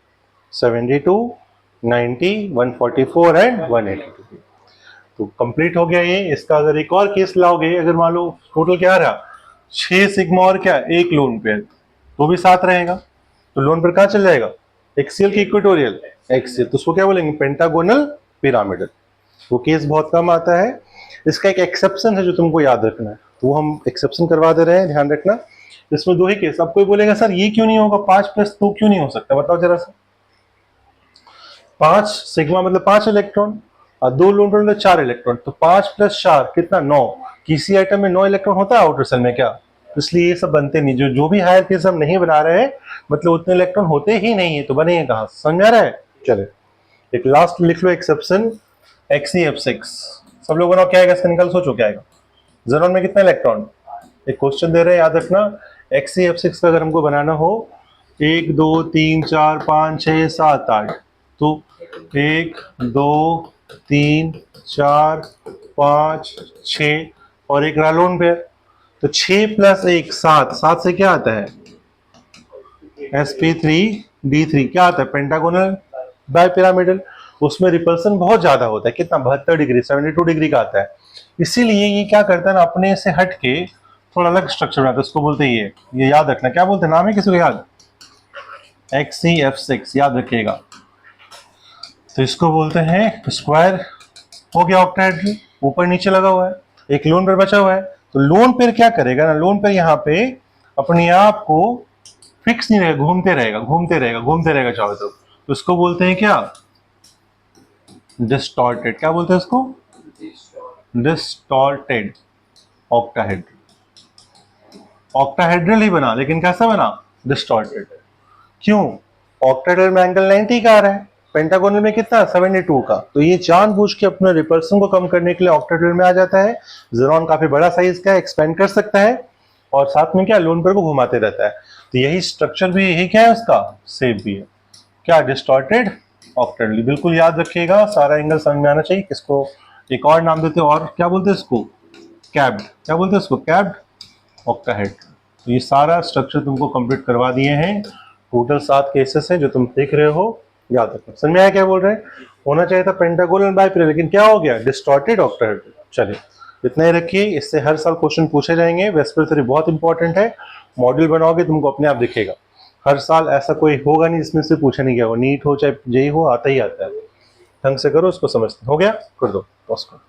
72, 90, 144 एंड 180 डिग्री। तो कंप्लीट हो गया ये। इसका अगर एक और केस लाओगे, अगर मान लो टोटल क्या रहा? 6 सिग्मा और क्या एक लोन पेयर, तो भी 7 रहेगा। तो लोन पेयर कहाँ चल जाएगा? एक्सियल की इक्वेटोरियल? एक्सियल। तो उसको क्या बोलेंगे? Pentagonal pyramidal. वो केस बहुत कम आता है। इसका एक एक्सेप्शन है जो तुमको याद रखना है, तो हम एक्सेप्शन करवा दे रहे हैं, ध्यान रखना। इसमें 2 ही केस। अब कोई बोलेगा सर ये क्यों नहीं होगा? 5 प्लस 2 क्यों नहीं हो सकता? बताओ जरा सा। 5 सिग्मा मतलब 5 इलेक्ट्रॉन, और 2 लोन पेयर मतलब 4 इलेक्ट्रॉन। तो 5 प्लस 4 कितना? 9। किसी आइटम में 9 इलेक्ट्रॉन होता है आउटर सेल में क्या? इसलिए ये सब बनते नहीं। जो भी हायर केस हम नहीं बना रहे हैं, मतलब उतने इलेक्ट्रॉन होते ही नहीं है, तो बनेंगे कहां? समझ आ रहा है? चले एक लास्ट लिख लो एक्सेप्शन, XeF6। सब लोग बनाओ क्या आएगा इसका? निकल सोचो क्या आएगा। ज़ेनॉन में कितना इलेक्ट्रॉन? एक क्वेश्चन दे रहे हैं, याद रखना। XeF6 का अगर हमको बनाना हो 1 2 3 4 5 6 7 8, तो 1 2 3 4 5 6 और एक रालोन पेयर। तो 6 प्लस 1 7, 7 से क्या आता है? sp3d3 क्या आता है? Pentagonal bipyramidal. उसमें रिपल्सन बहुत ज्यादा होता है, कितना? 72 डिग्री, 72 डिग्री का आता है। इसीलिए ये क्या करता है ना, अपने से हट के थोड़ा अलग स्ट्रक्चर बनाता है। उसको बोलते हैं ये याद रखना। क्या बोलते हैं? नाम है किसी को याद? XeF6 याद रखिएगा। तो इसको बोलते हैं स्क्वायर। हो गया ऑक्टाहेड्रल, ऊपर नीचे लगा हुआ है। एक लोन पेयर बचा हुआ है। तो लोन पेयर क्या करेगा ना, लोन पेयर यहाँ पे अपने आप को फिक्स नहीं रहेगा, घूमते रहेगा घूमते रहेगा घूमते रहेगा चारों तरफ। तो उसको बोलते हैं क्या? डिस्टॉर्टेड। क्या बोलते हैं इसको? Distorted octahedral. ऑक्टाहेड्रल ही बना, लेकिन कैसा बना? डिस्टॉर्टेड। क्यों? ऑक्टाहेड्रल में एंगल 90 का आ रहा है, पेंटागोनल में कितना? 72 का। तो ये जानबूझ के अपने रिपल्सन को कम करने के लिए ऑक्टाहेड्रल में आ जाता है। ज़ेनॉन काफी बड़ा साइज का है, एक्सपेंड कर सकता है, और साथ में क्या लोन पेयर को घुमाते रहता है। तो यही स्ट्रक्चर भी, यही क्या है उसका? शेप भी है क्या? Distorted octahedral. बिल्कुल याद रखिएगा, सारा एंगल समझ में आना चाहिए। इसको एक और नाम देते हैं, और क्या बोलते हैं इसको? कैप्ड। क्या बोलते हैं इसको? Capped octahedral. तो ये सारा स्ट्रक्चर तुमको कंप्लीट करवा दिए हैं। टोटल 7 केसेस हैं जो तुम देख रहे हो, याद रखना। समझ में आया क्या बोल रहे हैं? होना चाहिए था पेंटागोनल बाय पिरामिडल, लेकिन क्या हो गया? Distorted octahedral. चलिए इतना ही रखिए, इससे हर साल क्वेश्चन पूछे जाएंगे। वेस्पर थ्योरी बहुत इंपॉर्टेंट है। मॉड्यूल बनाओगे तुमको अपने आप दिखेगा। हर साल ऐसा कोई होगा नहीं जिसमें से पूछा नहीं गया हो। नीट हो चाहे जेई हो, आता ही आता है। ढंग से करो, उसको समझते हो गया, कर दो, पॉज करो।